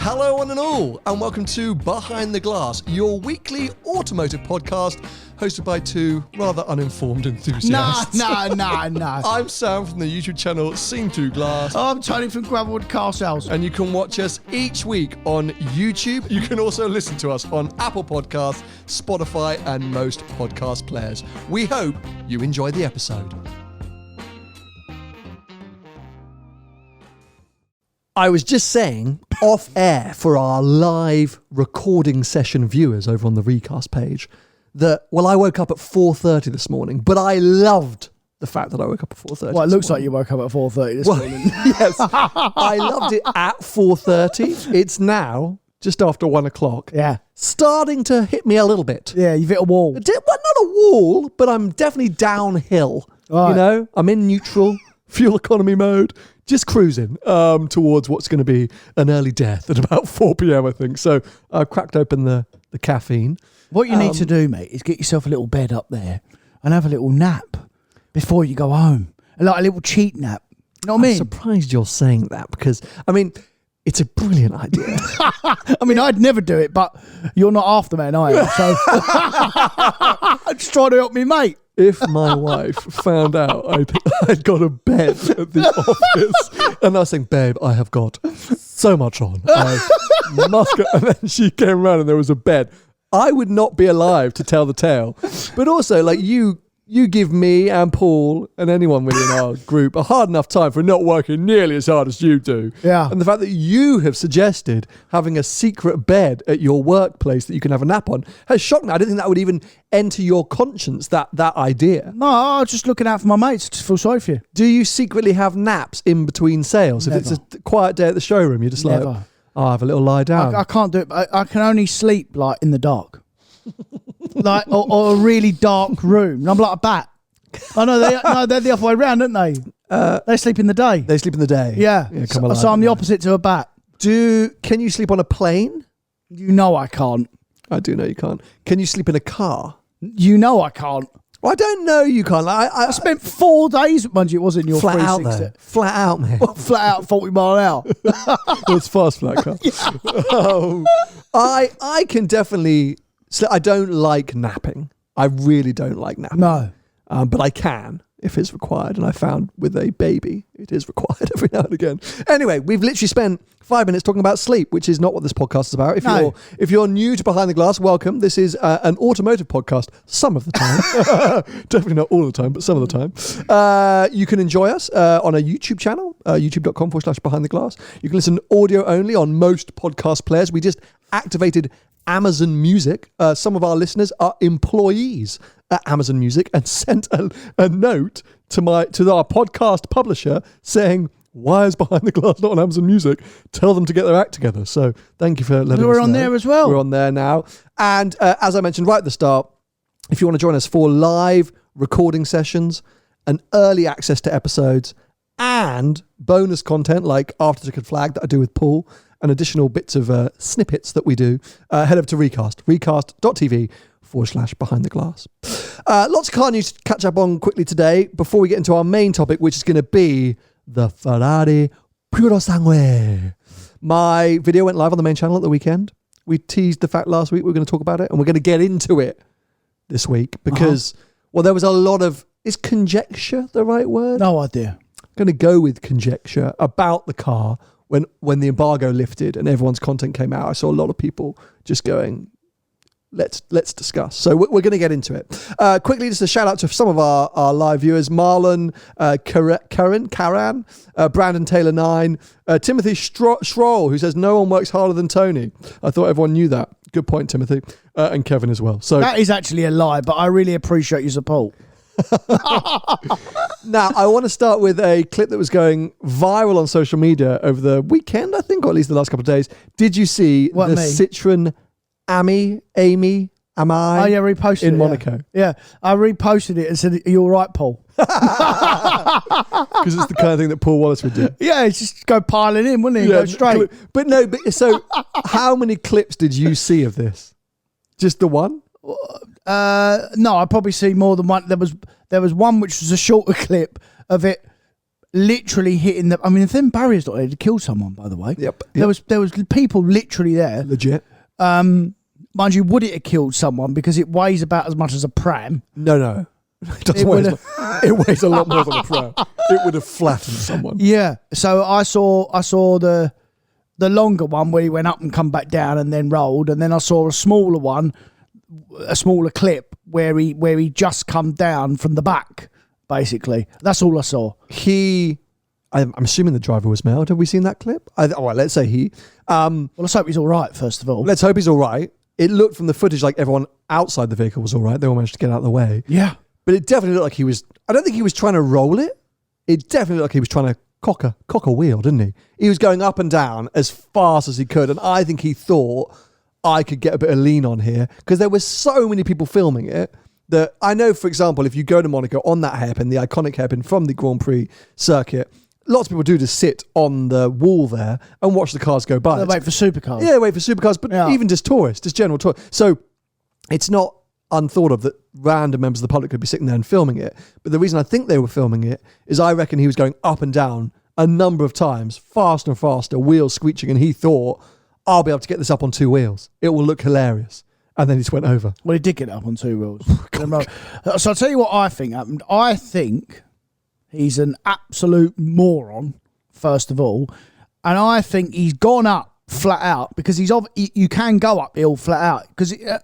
Hello one and all, and welcome to Behind the Glass, your weekly automotive podcast hosted by two rather uninformed enthusiasts. No. I'm Sam from the YouTube channel Seen Through Glass. I'm Tony from Gravelwood Car Sales. And you can watch us each week on YouTube. You can also listen to us on Apple Podcasts, Spotify, and most podcast players. We hope you enjoy the episode. I was just saying off air for our live recording session viewers over on the Recast page that, well, I woke up at 4:30 this morning, but I loved the fact that I woke up at 4:30. Well, it looks like you woke up at 4:30 this morning. Yes, I loved it at 4:30. It's now just after 1 o'clock. Yeah. Starting to hit me a little bit. Yeah, you've hit a wall. Well, not a wall, but I'm definitely downhill. Right. You know, I'm in neutral, fuel economy mode. Just cruising towards what's going to be an early death at about 4 p.m, I think. So I've cracked open the caffeine. What you need to do, mate, is get yourself a little bed up there and have a little nap before you go home. Like a little cheat nap. You know what I mean? I'm surprised you're saying that because, I mean, it's a brilliant idea. I mean, I'd never do it, but you're not after man, I am. So I'm just trying to help me, mate. If my wife found out I'd got a bed at the office and I was saying, babe, I have got so much on. I must go. And then she came around and there was a bed. I would not be alive to tell the tale. But also, like, you give me and Paul and anyone within our group a hard enough time for not working nearly as hard as you do. Yeah. And the fact that you have suggested having a secret bed at your workplace that you can have a nap on has shocked me. I didn't think that would even enter your conscience, that idea. No, I was just looking out for my mates to feel sorry for you. Do you secretly have naps in between sales? Never. If it's a quiet day at the showroom, you're just Never. like, I'll have a little lie down. I can't do it. I can only sleep like in the dark. Like or a really dark room. And I'm like a bat. I know they're the other way around, aren't they? They sleep in the day. They sleep in the day. Yeah. So I'm the opposite to a bat. Can you sleep on a plane? You know I can't. I do know you can't. Can you sleep in a car? You know I can't. Well, I don't know you can't. I spent 4 days, mind you, it was in your flat out 360. there. Flat out, man. Flat out 40 mile an hour. Well, it's fast for that car. I can definitely... I don't like napping. I really don't like napping. No. But I can if it's required. And I found with a baby, it is required every now and again. Anyway, we've literally spent 5 minutes talking about sleep, which is not what this podcast is about. If you're new to Behind the Glass, welcome. This is an automotive podcast some of the time. Definitely not all the time, but some of the time. You can enjoy us on a YouTube channel, youtube.com/Behind the Glass. You can listen audio only on most podcast players. We just activated Amazon Music. Some of our listeners are employees at Amazon Music and sent a note to our podcast publisher saying, why is Behind the Glass not on Amazon Music? Tell them to get their act together. So thank you for letting us know. We're on there as well. We're on there now. And as I mentioned right at the start, if you want to join us for live recording sessions and early access to episodes and bonus content like After Ticket Flag that I do with Paul, and additional bits of snippets that we do, head over to recast.tv/Behind the Glass. Lots of car news to catch up on quickly today before we get into our main topic, which is going to be the Ferrari Purosangue. My video went live on the main channel at the weekend. We teased the fact last week we were going to talk about it, and we're going to get into it this week because, well, there was a lot of... Is conjecture the right word? No idea. I'm going to go with conjecture about the car. When the embargo lifted and everyone's content came out, I saw a lot of people just going, let's discuss. So we're going to get into it. Quickly, just a shout out to some of our live viewers: Marlon, Karan, Brandon Taylor 9, Timothy Schroll, who says no one works harder than Tony. I thought everyone knew that. Good point, Timothy, and Kevin as well. So that is actually a lie, but I really appreciate your support. Now, I want to start with a clip that was going viral on social media over the weekend, I think, or at least the last couple of days. Did you see Citroen Ami? Oh, yeah, reposted in Monaco? Yeah, I reposted it and said, "Are you all right, Paul?" Because it's the kind of thing that Paul Wallace would do. Yeah, he'd just go piling in, wouldn't he? Yeah, go straight. So how many clips did you see of this? Just the one? No, I probably see more than one. There was one which was a shorter clip of it literally hitting the. I mean, if them barriers not there to kill someone, by the way. Yep. There was people literally there. Legit. Mind you, would it have killed someone because it weighs about as much as a pram? No. It doesn't weigh. It weighs a lot more than a pram. It would have flattened someone. Yeah. So I saw the longer one where he went up and come back down and then rolled, and then I saw a smaller one, a smaller clip where he just come down from the back. Basically, that's all I saw. I'm assuming the driver was male. Have we seen that clip? Let's say he. Well, let's hope he's all right. First of all, let's hope he's all right. It looked from the footage like everyone outside the vehicle was all right. They all managed to get out of the way. Yeah. But it definitely looked like he was. I don't think he was trying to roll it. It definitely looked like he was trying to cock a wheel, didn't he? He was going up and down as fast as he could, and I think he thought I could get a bit of lean on here because there were so many people filming it that I know. For example, if you go to Monaco on that hairpin, the iconic hairpin from the Grand Prix circuit, lots of people do just sit on the wall there and watch the cars go by. They wait for supercars. Yeah, wait for supercars, but even just tourists, just general tourists. So it's not unthought of that random members of the public could be sitting there and filming it. But the reason I think they were filming it is I reckon he was going up and down a number of times, faster and faster, wheels screeching, and he thought, I'll be able to get this up on 2 wheels. It will look hilarious. And then he just went over. Well, he did get it up on 2 wheels. So I'll tell you what I think happened. I think he's an absolute moron, first of all. And I think he's gone up flat out because you can go uphill flat out.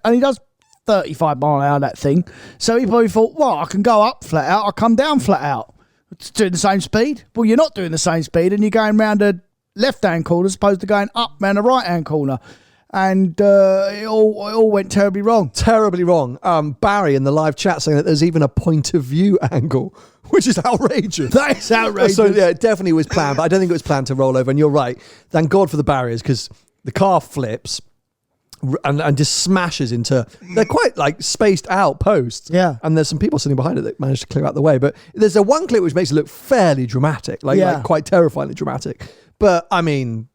And he does 35 mile an hour, that thing. So he probably thought, well, I can go up flat out, I'll come down flat out. It's doing the same speed. Well, you're not doing the same speed and you're going round a left-hand corner as opposed to going up round a right-hand corner. And it all went terribly wrong. Terribly wrong. Barry in the live chat saying that there's even a point of view angle, which is outrageous. That is outrageous. So yeah, it definitely was planned, but I don't think it was planned to roll over. And you're right. Thank God for the barriers because the car flips and just smashes into. They're quite like spaced out posts. Yeah. And there's some people sitting behind it that managed to clear out the way. But there's a one clip which makes it look fairly dramatic, like quite terrifyingly dramatic. But I mean,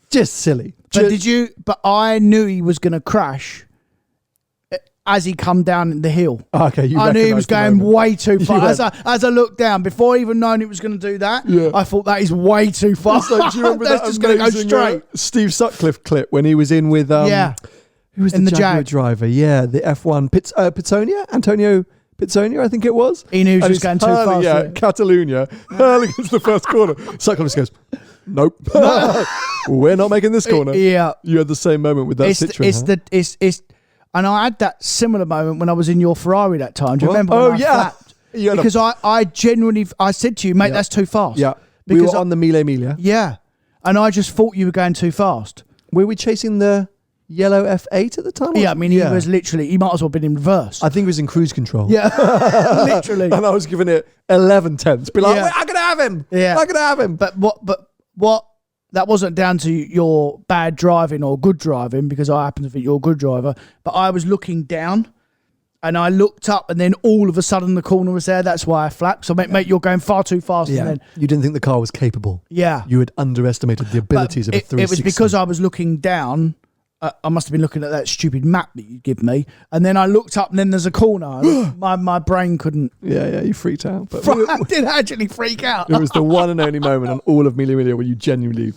just silly. But I knew he was going to crash as he come down the hill. Okay, I knew he was going way too far. As I looked down, before even knowing he was going to do that, I thought that is way too far. Like, do you remember That's that just going to go straight. Steve Sutcliffe clip when he was in with who was the Jaguar driver? Yeah, the F1 Pizzonia, Antonio Pizzonia, I think it was. He knew he was going too fast. Yeah, Catalunya, hurling into the first corner. Sutcliffe goes, nope. We're not making this corner. Yeah. You had the same moment with that Citroen. And I had that similar moment when I was in your Ferrari that time. Do you remember? Oh, yeah. Because I genuinely, I said to you, mate, that's too fast. Yeah. Because we were on the Mille Miglia. Yeah. And I just thought you were going too fast. Were we chasing the yellow F8 at the time? Yeah, I mean, he was literally, he might as well have been in reverse. I think he was in cruise control. Yeah, literally. And I was giving it 11 tenths. Be like, I'm going to have him. Yeah. I'm going to have him. But what, that wasn't down to your bad driving or good driving, because I happen to think you're a good driver, but I was looking down and I looked up and then all of a sudden the corner was there. That's why I flapped. So, mate, you're going far too fast. Yeah. And then, you didn't think the car was capable. Yeah. You had underestimated the abilities of a 360. It was because I was looking down. I must have been looking at that stupid map that you give me. And then I looked up and then there's a corner. my brain couldn't. Yeah, you freaked out. But I did actually freak out. It was the one and only moment on all of Mille Miglia where you genuinely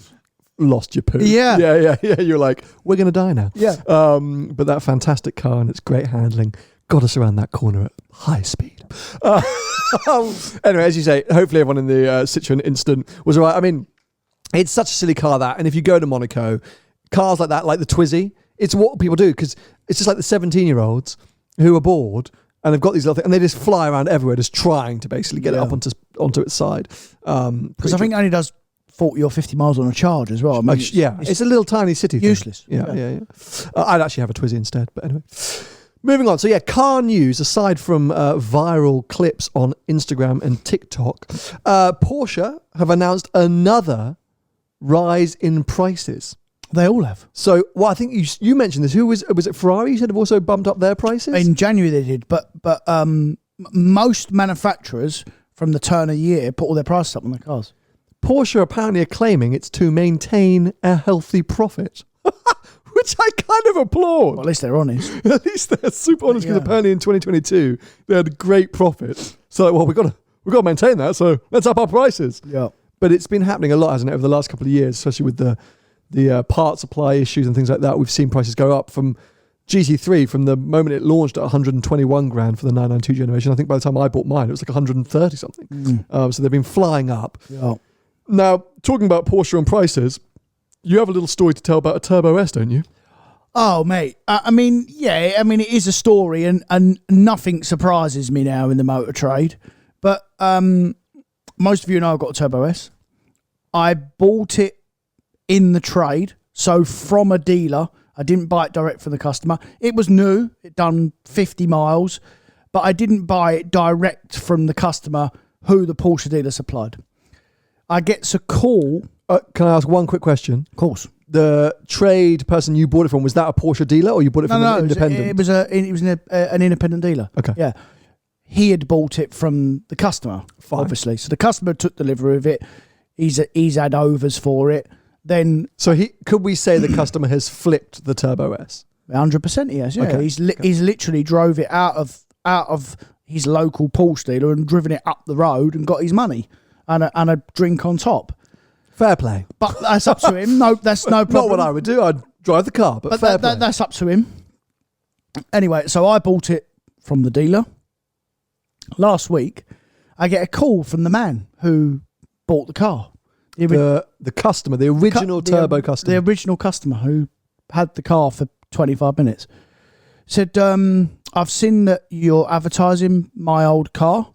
lost your poo. Yeah. You're like, we're going to die now. Yeah. But that fantastic car and its great handling got us around that corner at high speed. Anyway, as you say, hopefully everyone in the Citroen incident was all right. I mean, it's such a silly car that, and if you go to Monaco, cars like that, like the Twizy, it's what people do because it's just like the 17-year-olds who are bored and they've got these little things and they just fly around everywhere just trying to basically get it up onto its side. Because I think it only does 40 or 50 miles on a charge as well. I mean, it's a little tiny city thing. Useless. Yeah. I'd actually have a Twizy instead, but anyway. Moving on. So yeah, car news, aside from viral clips on Instagram and TikTok, Porsche have announced another rise in prices. They all have. So, I think you mentioned this. Who was it? Ferrari? You said have also bumped up their prices in January. They did, but most manufacturers from the turn of the year put all their prices up on their cars. Porsche apparently are claiming it's to maintain a healthy profit, which I kind of applaud. Well, at least they're honest. At least they're super honest because apparently in 2022 they had great profits. So, we've got we've got to maintain that, so let's up our prices. Yeah. But it's been happening a lot, hasn't it, over the last couple of years, especially with the part supply issues and things like that. We've seen prices go up from GT3 from the moment it launched at 121 grand for the 992 generation. I think by the time I bought mine, it was like 130 something. So they've been flying up. Yeah. Now, talking about Porsche and prices, you have a little story to tell about a Turbo S, don't you? Oh, mate. I mean, it is a story, and nothing surprises me now in the motor trade. But most of you know I've got a Turbo S. I bought it in the trade, so from a dealer. I didn't buy it direct from the customer. It was new. It done 50 miles, but I didn't buy it direct from the customer who the Porsche dealer supplied. I get a call. Can I ask one quick question? Of course. The trade person you bought it from, was that a Porsche dealer or you bought it from an independent? It was an independent dealer. Okay. Yeah. He had bought it from the customer, obviously. So the customer took delivery of it. He's had overs for it. Then, so could we say the customer has flipped the Turbo S? 100% he has. Yeah, okay. He's literally drove it out of his local Porsche dealer and driven it up the road and got his money and a drink on top. Fair play, but that's up to him. No, that's no problem. Not what I would do. I'd drive the car, but fair play. That's up to him. Anyway, so I bought it from the dealer. Last week, I get a call from the man who bought the car. The customer, the original Turbo customer. The original customer who had the car for 25 minutes. Said, I've seen that you're advertising my old car.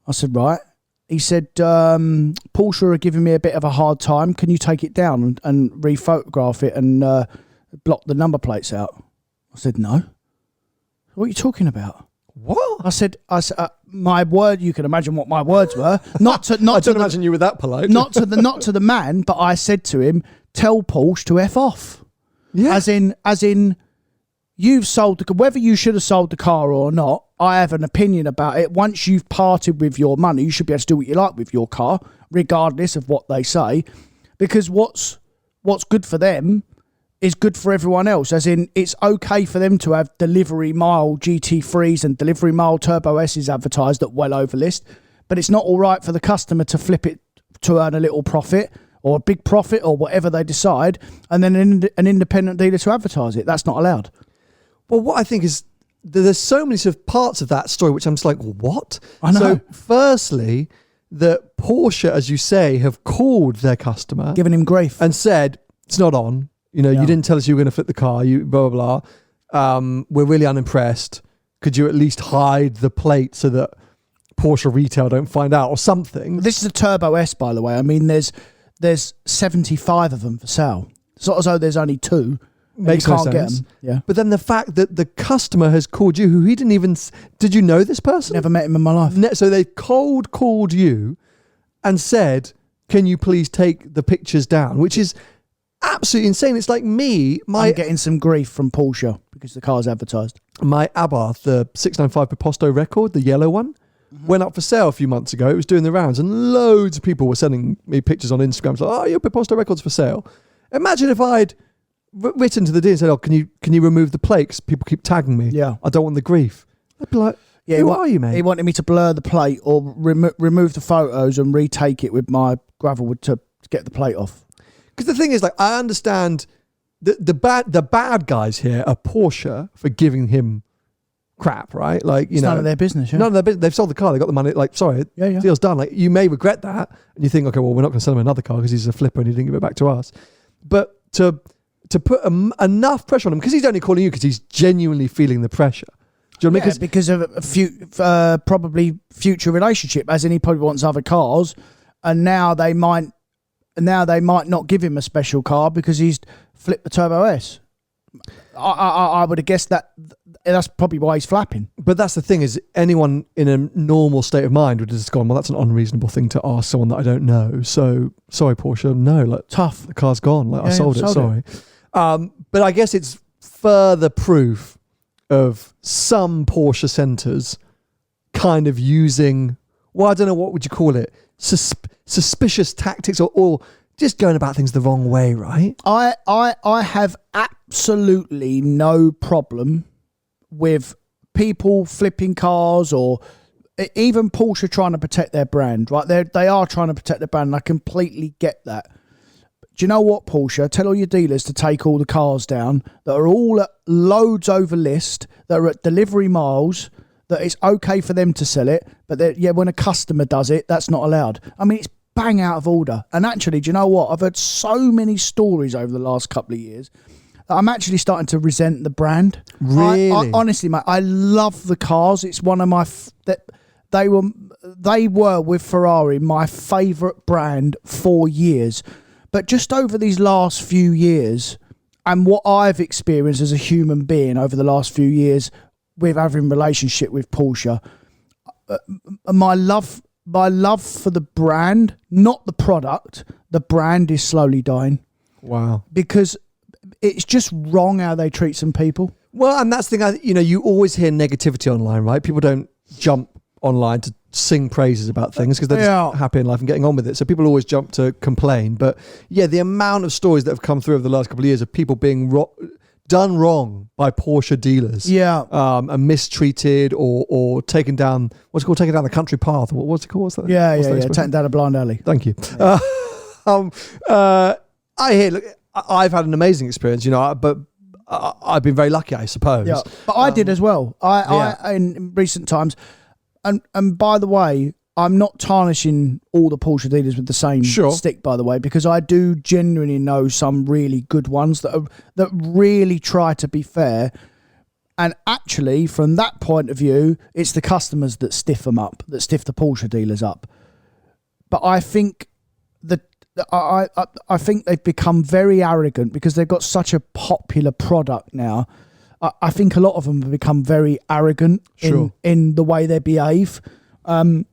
I said, right. He said, Porsche are giving me a bit of a hard time. Can you take it down and re-photograph it and block the number plates out? I said, no. What are you talking about? What? I said, my word. You can imagine what my words were. I don't imagine you were that polite. not to the man, but I said to him, "Tell Porsche to f off." Yeah. As in, you've sold whether you should have sold the car or not. I have an opinion about it. Once you've parted with your money, you should be able to do what you like with your car, regardless of what they say, because what's good for them is good for everyone else. As in, it's okay for them to have delivery mile GT3s and delivery mile Turbo S's advertised at well over list, but it's not all right for the customer to flip it to earn a little profit or a big profit or whatever they decide, and then an independent dealer to advertise it. That's not allowed. Well, what I think is there's so many sort of parts of that story which I'm just like, what? I know. So firstly, that Porsche, as you say, have called their customer, Giving him grief, and said it's not on. You know, you didn't tell us you were going to flip the car. You blah blah blah. We're really unimpressed. Could you at least hide the plate so that Porsche retail don't find out or something? This is a Turbo S, by the way. I mean, there's 75 of them for sale. It's not as though there's only two. Makes you no can't get sense. them. Yeah. But then the fact that the customer has called you, who he didn't even... Did you know this person? Never met him in my life. So they cold called you and said, can you please take the pictures down? Which is absolutely insane. It's like me... I'm getting some grief from Porsche because the car's advertised. My Abarth, the 695 Preposto record, the yellow one, went up for sale a few months ago. It was doing the rounds and loads of people were sending me pictures on Instagram. It's like, oh, your Preposto record's for sale. Imagine if I'd written to the dealer and said, oh, can you remove the plate? 'Cause people keep tagging me. Yeah. I don't want the grief. I'd be like, who are you, mate? He wanted me to blur the plate or remove the photos and retake it with my gravel wood to get the plate off. Because the thing is, like, I understand the bad guys here are Porsche for giving him crap, right? Like, you know, none of their business. Yeah. None of their business. They've sold the car. They got the money. Like, sorry, deal's done. Like, you may regret that, and you think, okay, well, we're not going to sell him another car because he's a flipper and he didn't give it back to us. But to put enough pressure on him, because he's only calling you because he's genuinely feeling the pressure. Do you know what I mean? Because of a probably future relationship, as in he probably wants other cars, and now they might not give him a special car because he's flipped the Turbo S. I would have guessed that's probably why he's flapping. But that's the thing, is anyone in a normal state of mind would have just gone, well, that's an unreasonable thing to ask someone that I don't know. So sorry, Porsche. No, like, tough. The car's gone. Like, I sold it. Sorry. But I guess it's further proof of some Porsche centres kind of using, well, I don't know, what would you call it? Suspicious tactics or just going about things the wrong way, right? I have absolutely no problem with people flipping cars or even Porsche trying to protect their brand, right? They are trying to protect their brand, and I completely get that. Do you know what, Porsche? Tell all your dealers to take all the cars down that are all at loads over list, that are at delivery miles, that it's okay for them to sell it, but when a customer does it, that's not allowed. I mean, it's bang out of order. And actually, do you know what? I've heard so many stories over the last couple of years that I'm actually starting to resent the brand. Really? I honestly, mate, I love the cars. It's one of my... They were with Ferrari my favourite brand for years. But just over these last few years, and what I've experienced as a human being over the last few years with having a relationship with Porsche, my love for the brand, not the product, the brand is slowly dying. Wow. Because it's just wrong how they treat some people. Well, and that's the thing, you always hear negativity online, right? People don't jump online to sing praises about things because they're just happy in life and getting on with it. So people always jump to complain. But yeah, the amount of stories that have come through over the last couple of years of people being done wrong by Porsche dealers, and mistreated or taken down. What's it called? Taken down the country path. What's it called? What's that? Yeah. Taken down a blind alley. Thank you. I hear. Look, I've had an amazing experience. But I've been very lucky, I suppose. Yeah, but I did as well. I in recent times. And by the way, I'm not tarnishing all the Porsche dealers with the same stick, by the way, because I do genuinely know some really good ones that really try to be fair. And actually, from that point of view, it's the customers that stiff them up, that stiff the Porsche dealers up. But I think I think they've become very arrogant because they've got such a popular product now. I think a lot of them have become very arrogant in the way they behave. I'm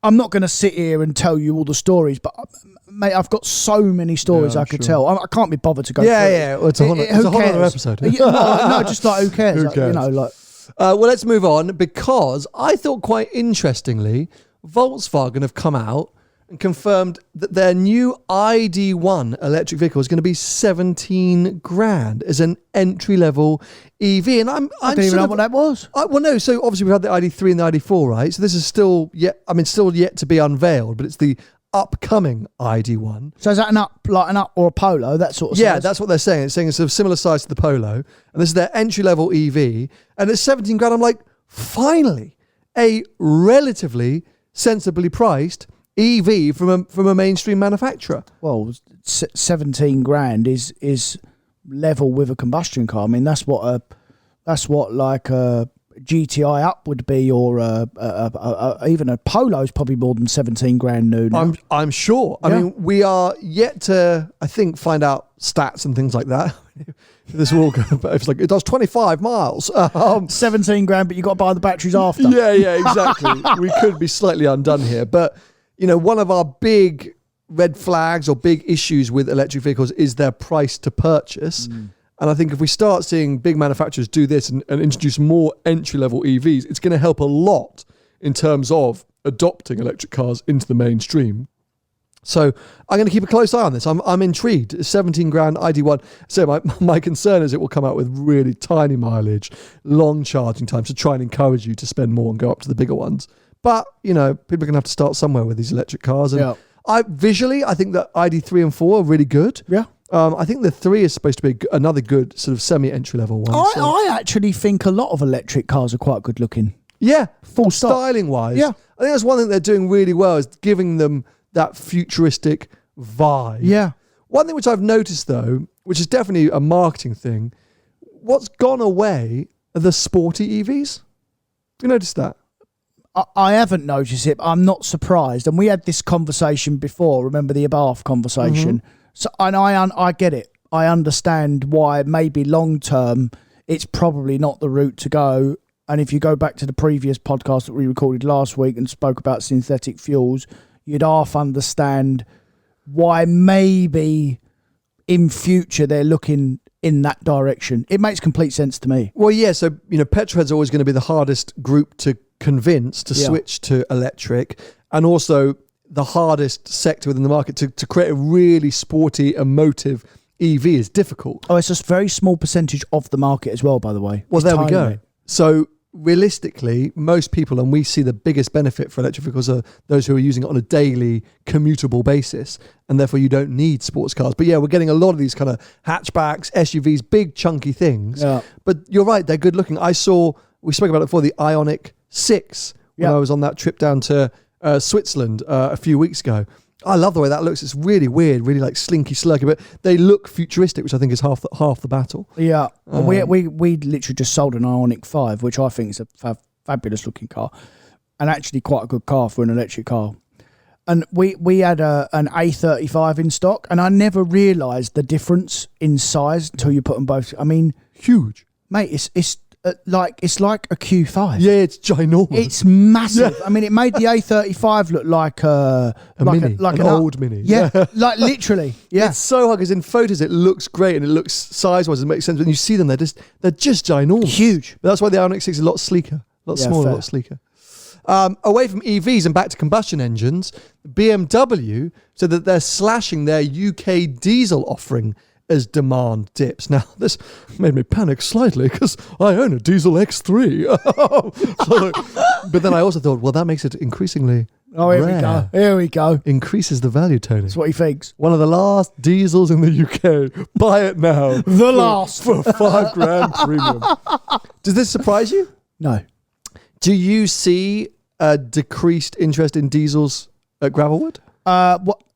not going to sit here and tell you all the stories, but mate, I've got so many stories I could tell. I can't be bothered to go through it. Yeah. Well, it's a whole other episode. No, just like who cares? Who cares? Well, let's move on because I thought quite interestingly, Volkswagen have come out and confirmed that their new ID1 electric vehicle is going to be 17 grand as an entry-level EV. And I didn't even know what that was. Well, no. So obviously we had the ID3 and the ID4, right? So this is still yet to be unveiled, but it's the upcoming ID1. So is that an up or a Polo, that sort of size? Yeah, that's what they're saying. It's saying it's of similar size to the Polo, and this is their entry-level EV, and it's 17 grand. I'm like, finally, a relatively sensibly priced EV from a mainstream manufacturer. Well, 17 grand is level with a combustion car. I mean, that's what like a GTI up would be, or even a Polo is probably more than 17 grand new now. I'm sure. I mean, we are yet to, I think, find out stats and things like that. This will go, but it's like it does 25 miles. 17 grand, but you got to buy the batteries after. Yeah, exactly. We could be slightly undone here, but one of our big red flags or big issues with electric vehicles is their price to purchase. And I think if we start seeing big manufacturers do this and introduce more entry-level EVs, it's going to help a lot in terms of adopting electric cars into the mainstream. So I'm going to keep a close eye on this. I'm intrigued. 17 grand ID1. So my concern is it will come out with really tiny mileage, long charging times to try and encourage you to spend more and go up to the bigger ones. But, people are going to have to start somewhere with these electric cars. And I think that ID3 and 4 are really good. Yeah. I think the 3 is supposed to be another good sort of semi-entry level one. I actually think a lot of electric cars are quite good looking. Yeah. Full stop. Styling wise. Yeah. I think that's one thing they're doing really well is giving them that futuristic vibe. Yeah. One thing which I've noticed though, which is definitely a marketing thing, what's gone away are the sporty EVs. You noticed that? I haven't noticed it, but I'm not surprised. And we had this conversation before. Remember the Abarth conversation? Mm-hmm. So, and I get it. I understand why maybe long term it's probably not the route to go. And if you go back to the previous podcast that we recorded last week and spoke about synthetic fuels, you'd half understand why maybe in future they're looking in that direction. It makes complete sense to me. Well, yeah. So, petrolheads are always going to be the hardest group to convince to switch to electric, and also the hardest sector within the market to create a really sporty, emotive EV is difficult. Oh, it's a very small percentage of the market as well, by the way. Well, there we go. So realistically, most people, and we see the biggest benefit for electric vehicles are those who are using it on a daily commutable basis, and therefore you don't need sports cars. But yeah, we're getting a lot of these kind of hatchbacks, SUVs, big chunky things. Yeah. But you're right, they're good looking. We spoke about it before, the Ioniq 6 when I was on that trip down to Switzerland a few weeks ago. I love the way that looks. It's really weird, really like slinky, slurky, but they look futuristic, which I think is half the battle. Yeah, we literally just sold an Ioniq 5, which I think is a fabulous looking car, and actually quite a good car for an electric car. And we had an A35 in stock, and I never realised the difference in size until you put them both. I mean, huge, mate. It's like a Q5. Yeah, it's ginormous. It's massive. Yeah. I mean, it made the A35 look like a mini, like an old mini. Yeah, like literally. Yeah, it's so hard because in photos it looks great and it looks size-wise, it makes sense. When you see them, they're just ginormous, huge. But that's why the Ioniq 6 is a lot sleeker, a lot smaller, a lot sleeker. Away from EVs and back to combustion engines, BMW said that they're slashing their UK diesel offering as demand dips. Now, this made me panic slightly because I own a diesel X3. But then I also thought, well, that makes it increasingly rare. Here we go. Increases the value, Tony. That's what he thinks. One of the last diesels in the UK. Buy it now. Last. For $5,000 premium. Does this surprise you? No. Do you see a decreased interest in diesels at Gravelwood?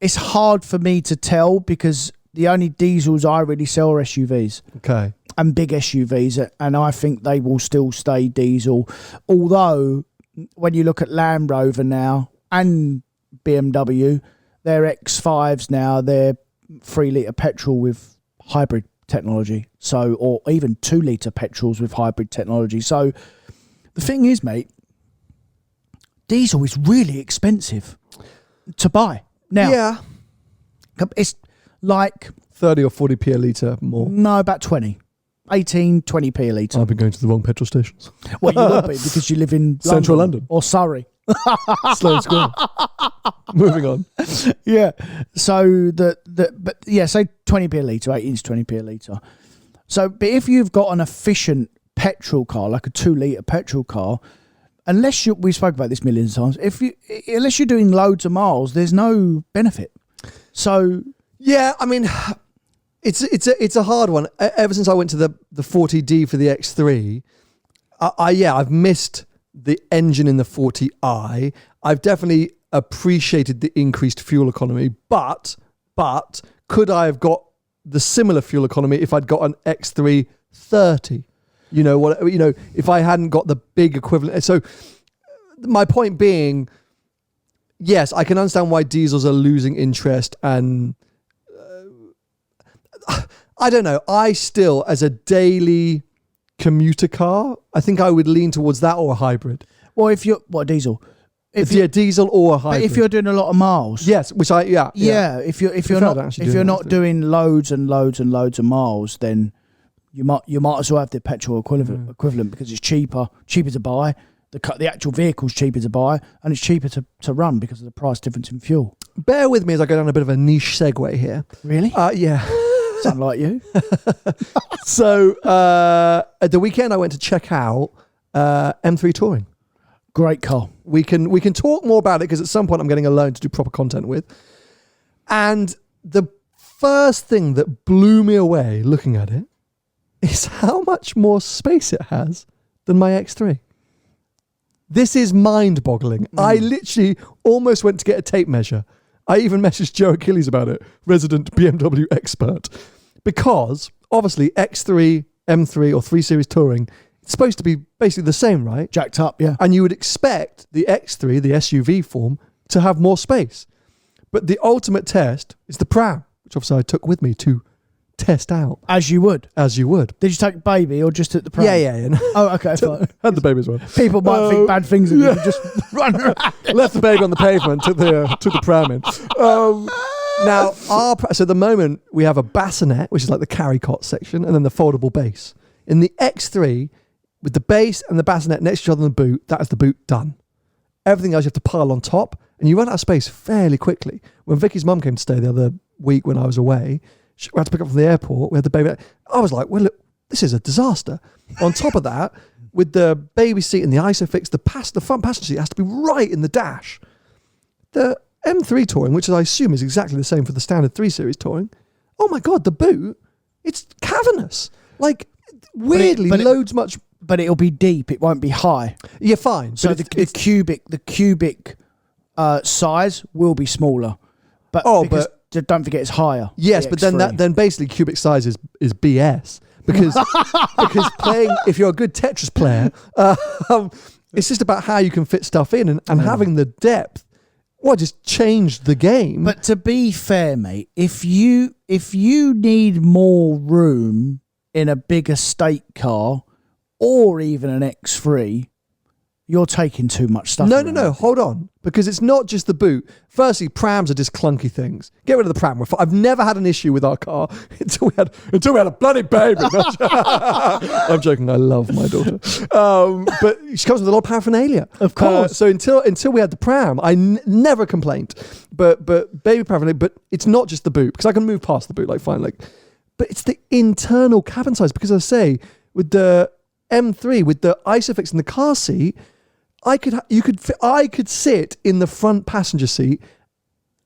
It's hard for me to tell because the only diesels I really sell are SUVs. Okay. And big SUVs, and I think they will still stay diesel. Although, when you look at Land Rover now and BMW, their X5s now, they're 3-litre petrol with hybrid technology. So, or even 2-litre petrols with hybrid technology. So, the thing is, mate, diesel is really expensive to buy. Now, yeah. It's like 30 or 40p a litre more. No, about 20. 18, 20p a litre. I've been going to the wrong petrol stations. Well, you would be because you live in Central London. Or Surrey. Sloane Square. Moving on. Yeah. So, say 20p a litre, 18 to 20p a litre. So, but if you've got an efficient petrol car, like a 2-litre petrol car, we spoke about this millions of times, unless you're doing loads of miles, there's no benefit. So... Yeah, I mean, it's a hard one. Ever since I went to the 40D for the X3, I've missed the engine in the 40i. I've definitely appreciated the increased fuel economy, but could I have got the similar fuel economy if I'd got an X3 30? If I hadn't got the big equivalent. So my point being, yes, I can understand why diesels are losing interest, and I don't know. I still, as a daily commuter car, I think I would lean towards that or a hybrid. Well, if you're diesel, diesel or a hybrid. But if you're doing a lot of miles, yes, which yeah. If you're not doing loads and loads and loads of miles, then you might as well have the petrol equivalent because it's cheaper to buy. The actual vehicle's cheaper to buy, and it's cheaper to run because of the price difference in fuel. Bear with me as I go down a bit of a niche segue here. Really? Yeah. Sound like you. So at the weekend I went to check out M3 Touring. Great car. We can talk more about it because at some point I'm getting a loan to do proper content with. And the first thing that blew me away looking at it is how much more space it has than my X3. This is mind-boggling. I literally almost went to get a tape measure. I even messaged Joe Achilles about it, resident BMW expert, because obviously X3, M3 or 3 Series Touring, it's supposed to be basically the same, right? Jacked up, yeah. And you would expect the X3, the SUV form, to have more space. But the ultimate test is the pram, which obviously I took with me to test out. As you would. Did you take baby or just at the pram? Yeah. Oh, okay, fine. Had the baby as well. People might think bad things of you, just run around. Left the baby on the pavement, took the pram in. Now, so at the moment, we have a bassinet, which is like the carry cot section, and then the foldable base. In the X3, with the base and the bassinet next to each other in the boot, that is the boot done. Everything else you have to pile on top, and you run out of space fairly quickly. When Vicky's mum came to stay the other week when I was away, we had to pick up from the airport. We had the baby. I was like, well, look, this is a disaster. On top of that, with the baby seat and the ISOFIX, the front passenger seat has to be right in the dash. The M3 Touring, which I assume is exactly the same for the standard 3 Series Touring, oh my God, the boot, it's cavernous. Like, weirdly, loads much... But it'll be deep, it won't be high. Yeah, fine. So the cubic size will be smaller. But don't forget it's higher. Yes, but then basically cubic size is BS. Because playing, if you're a good Tetris player, it's just about how you can fit stuff in and having the depth. Well, just changed the game. But to be fair, mate, if you need more room in a big estate car or even an X3, you're taking too much stuff. No, hold on. Because it's not just the boot. Firstly, prams are just clunky things. Get rid of the pram. I've never had an issue with our car until we had a bloody baby. I'm joking. I love my daughter. But she comes with a lot of paraphernalia. Of course. So until we had the pram, I never complained. But baby paraphernalia, but it's not just the boot. Because I can move past the boot, like fine. But it's the internal cabin size. Because I say, with the M3, with the ISOFIX in the car seat, I could sit in the front passenger seat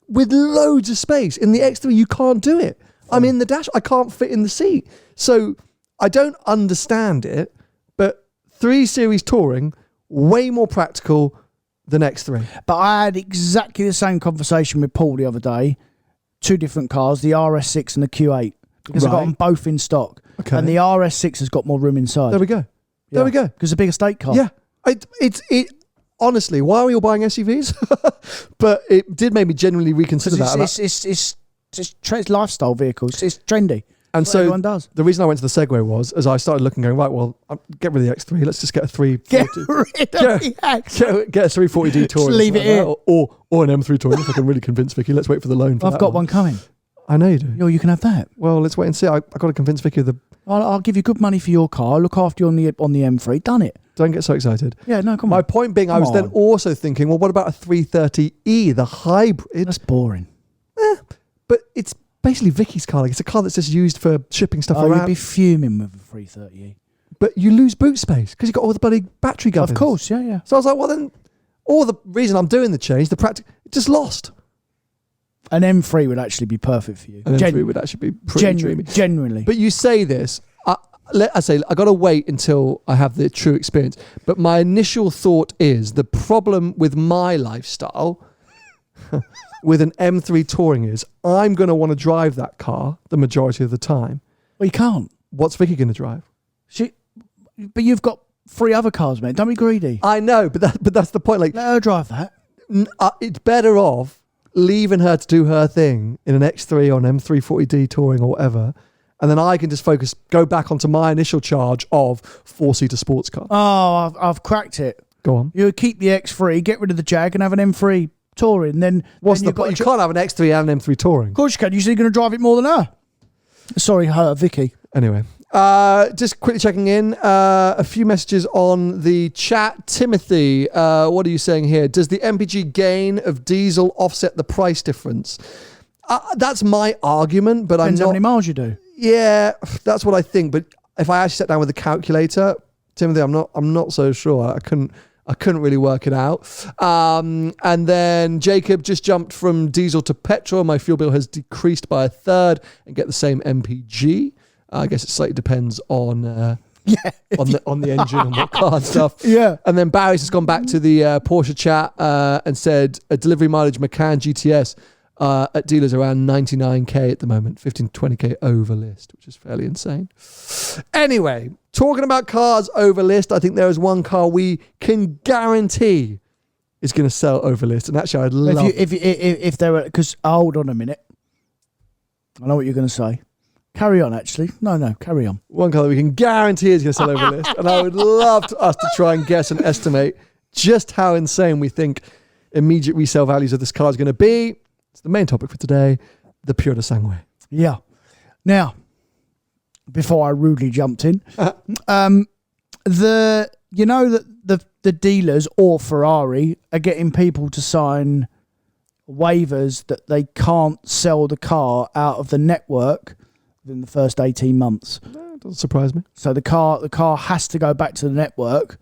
with loads of space. In the X3, you can't do it. I'm in the dash. I can't fit in the seat. So I don't understand it, but 3 Series Touring, way more practical than X3. But I had exactly the same conversation with Paul the other day. 2 different cars, the RS6 and the Q8. Because I got them both in stock. Okay. And the RS6 has got more room inside. There we go. There we go. Because it's a big estate car. Yeah. It honestly, why are we all buying SUVs? But it did make me genuinely reconsider that. It's lifestyle vehicles. It's trendy. And so everyone does. The reason I went to the Segway was, as I started looking, going, right, well, get rid of the X3. Let's just get a 340. Get rid of the X3. Get a 340D Touring. Just leave it here. Or an M3 Touring, if I can really convince Vicky. Let's wait for the loan for I've got one coming. I know you do. Yo, you can have that. Well, let's wait and see. I've got to convince Vicky of the... I'll give you good money for your car. I'll look after you on the M3. Done it. Don't get so excited. Yeah, no, come on. My point being, I was then also thinking, well, what about a 330E, the hybrid? That's boring. But it's basically Vicky's car. Like, it's a car that's just used for shipping stuff around. You'd be fuming with a 330E. But you lose boot space because you've got all the bloody battery governors. Of course, yeah. So I was like, well, then, all the reason I'm doing the change, just lost. An M3 would actually be perfect for you. An M3 would actually be pretty dreamy. Genuinely. But you say this, I say, I got to wait until I have the true experience. But my initial thought is the problem with my lifestyle with an M3 Touring is I'm going to want to drive that car the majority of the time. Well, you can't. What's Vicky going to drive? But you've got 3 other cars, mate. Don't be greedy. I know, but that's the point. Like, let her drive that. It's better off leaving her to do her thing in an X3 or an M340D Touring or whatever, and then I can just go back onto my initial charge of 4-seater sports car. Oh, I've cracked it. Go on. You keep the X3, get rid of the Jag, and have an M3 Touring. Then what's the point? You can't have an X3 and an M3 Touring. Of course you can. You're going to drive it more than her. Sorry, Vicky. Anyway. Just quickly checking in, a few messages on the chat. Timothy, what are you saying here? Does the MPG gain of diesel offset the price difference? That's my argument, but Depends I'm not... how many miles you do. Yeah, that's what I think. But if I actually sat down with a calculator, Timothy, I'm not so sure. I couldn't really work it out. And then Jacob just jumped from diesel to petrol. My fuel bill has decreased by 1/3 and get the same MPG. I guess it slightly depends on on the engine and what car and stuff. Yeah. And then Barry's just gone back to the Porsche chat and said a delivery mileage Macan GTS at dealers around 99k at the moment, 15 to 20k over list, which is fairly insane. Anyway, talking about cars over list, I think there is one car we can guarantee is going to sell over list, and actually I'd love if there were, because hold on a minute, I know what you're going to say. Carry on, actually. No, carry on. One car that we can guarantee is going to sell over list. And I would love us to try and guess and estimate just how insane we think immediate resale values of this car is going to be. It's the main topic for today, the Purosangue. Yeah. Now, before I rudely jumped in, the dealers or Ferrari are getting people to sign waivers that they can't sell the car out of the network within the first 18 months. doesn't surprise me. So the car has to go back to the network.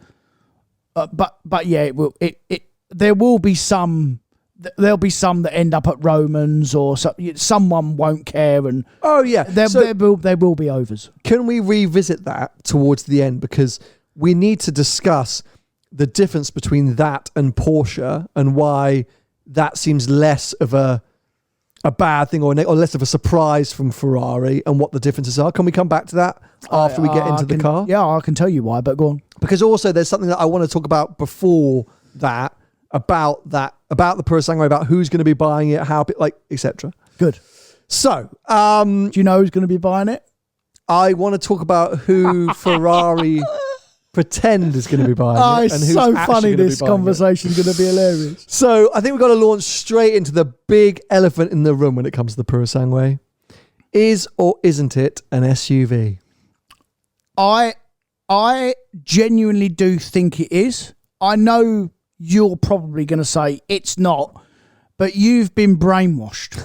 But yeah, it will. There will be some. There'll be some that end up at Romans, or someone won't care, and there will be overs. Can we revisit that towards the end, because we need to discuss the difference between that and Porsche and why that seems less of a bad thing or less of a surprise from Ferrari, and what the differences are. Can we come back to that after we get into the car? Yeah, I can tell you why, but go on. Because also there's something that I want to talk about before that, about the Purosangue, about who's going to be buying it, how, etc. Good. So, do you know who's going to be buying it? I want to talk about who Ferrari pretend is going to be buying it. It's so funny. This conversation's going to be hilarious. So I think we've got to launch straight into the big elephant in the room when it comes to the Purosangue. Is or isn't it an SUV? I genuinely do think it is. I know you're probably going to say it's not, but you've been brainwashed.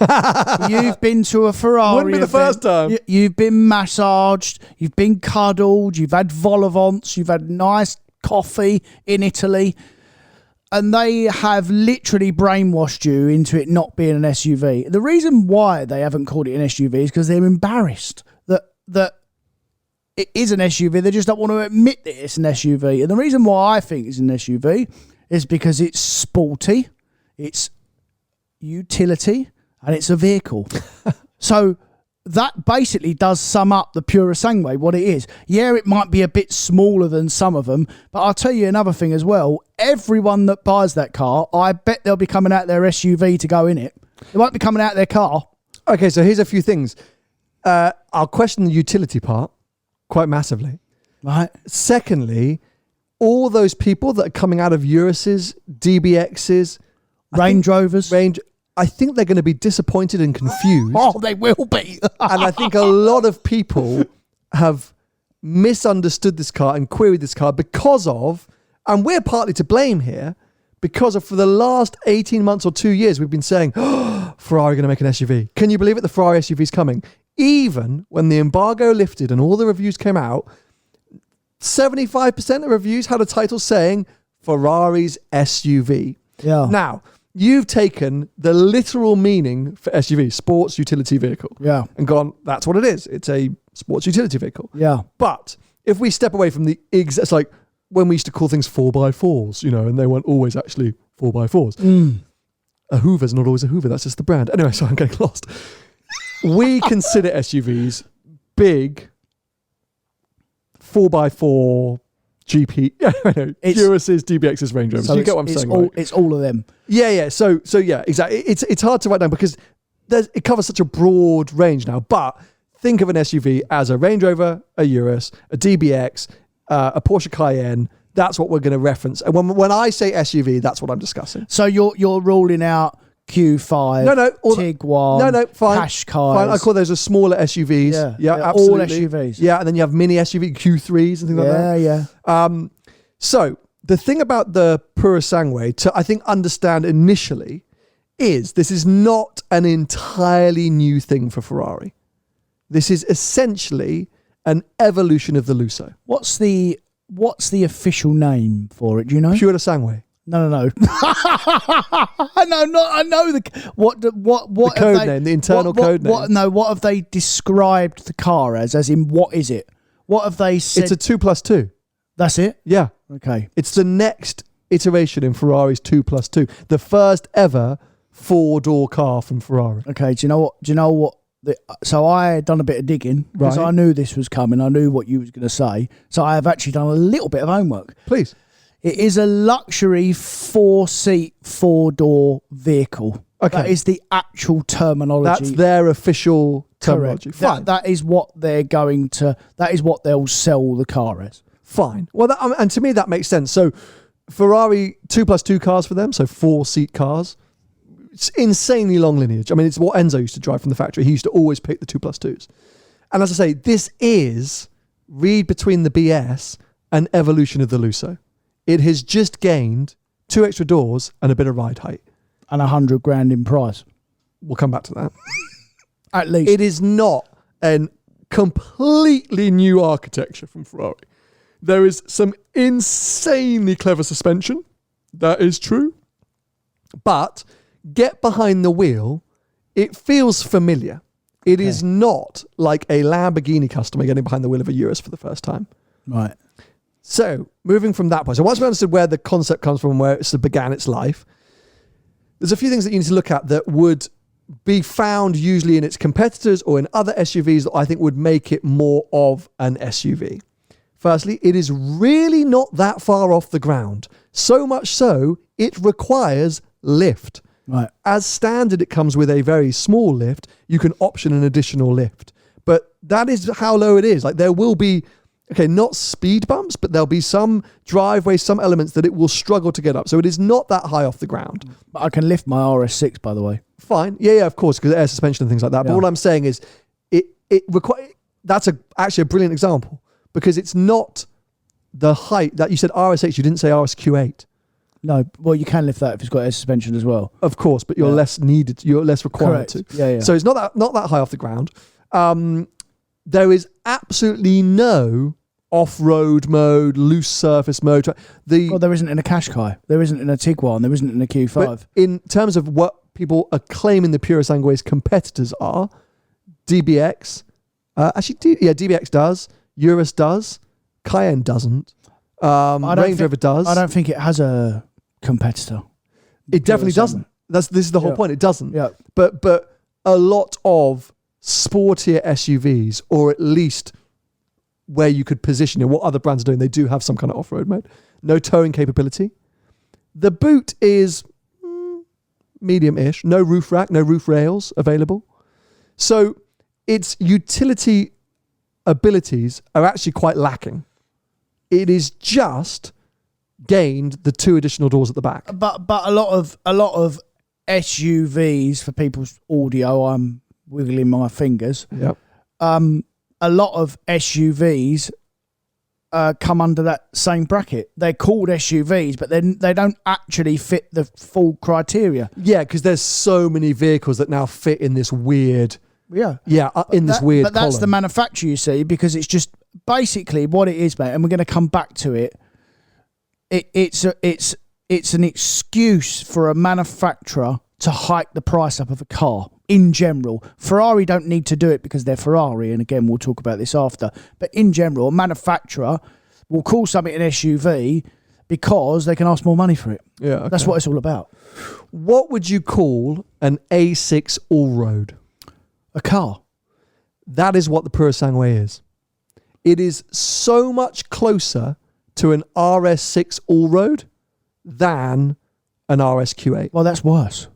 You've been to a Ferrari Wouldn't be the first time. You've been massaged. You've been cuddled. You've had vol au vents. You've had nice coffee in Italy. And they have literally brainwashed you into it not being an SUV. The reason why they haven't called it an SUV is because they're embarrassed that it is an SUV. They just don't want to admit that it's an SUV. And the reason why I think it's an SUV is because it's sporty, it's utility, and it's a vehicle. So that basically does sum up the Purosangue, what it is. Yeah, it might be a bit smaller than some of them, but I'll tell you another thing as well. Everyone that buys that car, I bet they'll be coming out their SUV to go in it. They won't be coming out their car. Okay, so here's a few things. I'll question the utility part quite massively. Right. Secondly, all those people that are coming out of Uruses, DBXs, Range Rovers. I think they're going to be disappointed and confused. Oh, they will be. And I think a lot of people have misunderstood this car and queried this car because of, and we're partly to blame here, because of, for the last 18 months or 2 years, we've been saying, oh, Ferrari are going to make an SUV. Can you believe it? The Ferrari SUV is coming. Even when the embargo lifted and all the reviews came out, 75% of reviews had a title saying Ferrari's SUV. Yeah. Now, you've taken the literal meaning for SUV, sports utility vehicle. Yeah. And gone, that's what it is. It's a sports utility vehicle. Yeah. But if we step away from the it's like when we used to call things 4x4s, and they weren't always actually 4x4s. A Hoover's not always a Hoover. That's just the brand. Anyway, so I'm getting lost. We consider SUVs big 4x4 GP. Uruses, DBXs, Range Rovers. So you get what I'm saying, right? It's all of them. Yeah. So yeah, exactly. It's hard to write down because it covers such a broad range now. But think of an SUV as a Range Rover, a Urus, a DBX, a Porsche Cayenne. That's what we're going to reference. And when I say SUV, that's what I'm discussing. So you're ruling out Q5, Tiguan, fine. Qashqais. Fine. I call those a smaller SUVs. Yeah, absolutely. All SUVs. Yeah, and then you have mini SUV, Q3s and things like that. Yeah. So the thing about the Purosangue to, I think, understand initially is this is not an entirely new thing for Ferrari. This is essentially an evolution of the Lusso. What's the official name for it? Do you know? Purosangue. No. I know the code name, the internal code name. What have they described the car as in what is it? What have they said? It's a 2+2. That's it? Yeah. Okay. It's the next iteration in Ferrari's 2+2. The first ever 4-door car from Ferrari. Okay. Do you know what? So I had done a bit of digging because I knew this was coming. I knew what you was going to say. So I have actually done a little bit of homework. Please. It is a luxury 4-seat, 4-door vehicle. Okay. That is the actual terminology. That's their official terminology. Fine. That is what they're going to, that is what they'll sell the car as. Fine. Well, and to me, that makes sense. So Ferrari 2+2 cars for them, so 4-seat cars. It's insanely long lineage. I mean, it's what Enzo used to drive from the factory. He used to always pick the 2+2s. And as I say, this is, read between the BS, an evolution of the Lusso. It has just gained 2 extra doors and a bit of ride height. And $100,000 in price. We'll come back to that. At least. It is not an completely new architecture from Ferrari. There is some insanely clever suspension. That is true. But get behind the wheel, it feels familiar. It is not like a Lamborghini customer getting behind the wheel of a Urus for the first time. Right. So, moving from that point. So once we understood where the concept comes from, where it began its life, there's a few things that you need to look at that would be found usually in its competitors or in other SUVs that I think would make it more of an SUV. Firstly, it is really not that far off the ground. So much so, it requires lift. Right. As standard, it comes with a very small lift. You can option an additional lift. But that is how low it is. Like there will be, not speed bumps, but there'll be some driveways, some elements that it will struggle to get up. So it is not that high off the ground. But I can lift my RS6, by the way. Fine. Yeah, of course, because air suspension and things like that. Yeah. But what I'm saying is that's actually a brilliant example because it's not the height that you said RS6, you didn't say RSQ8. No, well, you can lift that if it's got air suspension as well. Of course, but you're less needed. You're less required Correct. to. Yeah. So it's not that high off the ground. There is absolutely no off-road mode, loose surface mode. There isn't in a Qashqai. There isn't in a Tiguan. There isn't in a Q5. But in terms of what people are claiming the Purosangue's competitors are, DBX, DBX does, Urus does, Cayenne doesn't, Range Rover does. I don't think it has a competitor. It definitely doesn't. This is the whole point. It doesn't. Yeah. But a lot of sportier SUVs, or at least where you could position it, what other brands are doing, they do have some kind of off-road mode. No towing capability. The boot is medium-ish. No roof rack, no roof rails available. So its utility abilities are actually quite lacking. It is just gained the 2 additional doors at the back. But a lot of SUVs, for people's audio, I'm wiggling my fingers. Yep. A lot of SUVs come under that same bracket. They're called SUVs, but they don't actually fit the full criteria. Yeah, because there's so many vehicles that now fit in this weird... Yeah. Yeah, this weird But that's column. the manufacturer, you see, because it's just basically what it is, mate, and we're going to come back to it. It's an excuse for a manufacturer to hike the price up of a car in general. Ferrari don't need to do it because they're Ferrari, and again, we'll talk about this after. But in general, a manufacturer will call something an SUV because they can ask more money for it. Yeah, okay. That's what it's all about. What would you call an A6 all-road? A car. That is what the Purosangue is. It is so much closer to an RS6 all-road than an RSQ8. Well, that's worse.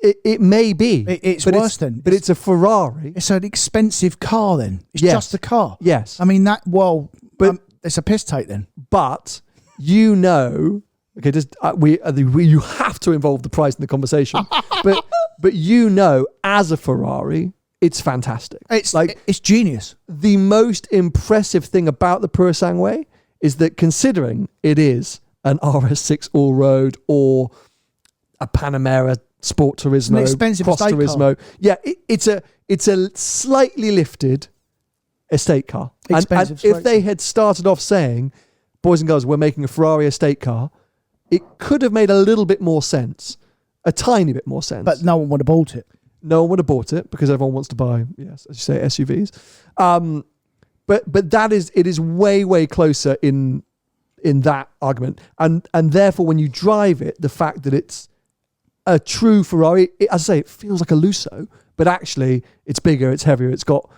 It may be. It's worse then. But it's a Ferrari. It's an expensive car then. It's Yes. just a car. Yes. I mean, it's a piss take then. But you have to involve the price in the conversation. but as a Ferrari, it's fantastic. It's genius. The most impressive thing about the Purosangue is that considering it is an RS6 all-road or a Panamera Sport Turismo, an expensive Cross estate Turismo, car. yeah, it's a slightly lifted estate car. And if they had started off saying, boys and girls, we're making a Ferrari estate car, it could have made a little bit more sense, a tiny bit more sense. But no one would have bought it. No one would have bought it because everyone wants to buy, yes, as you say, SUVs. But it is way, way closer in that argument. And therefore, when you drive it, the fact that it's a true Ferrari, as I say, it feels like a Lusso, but actually it's bigger, it's heavier, it's got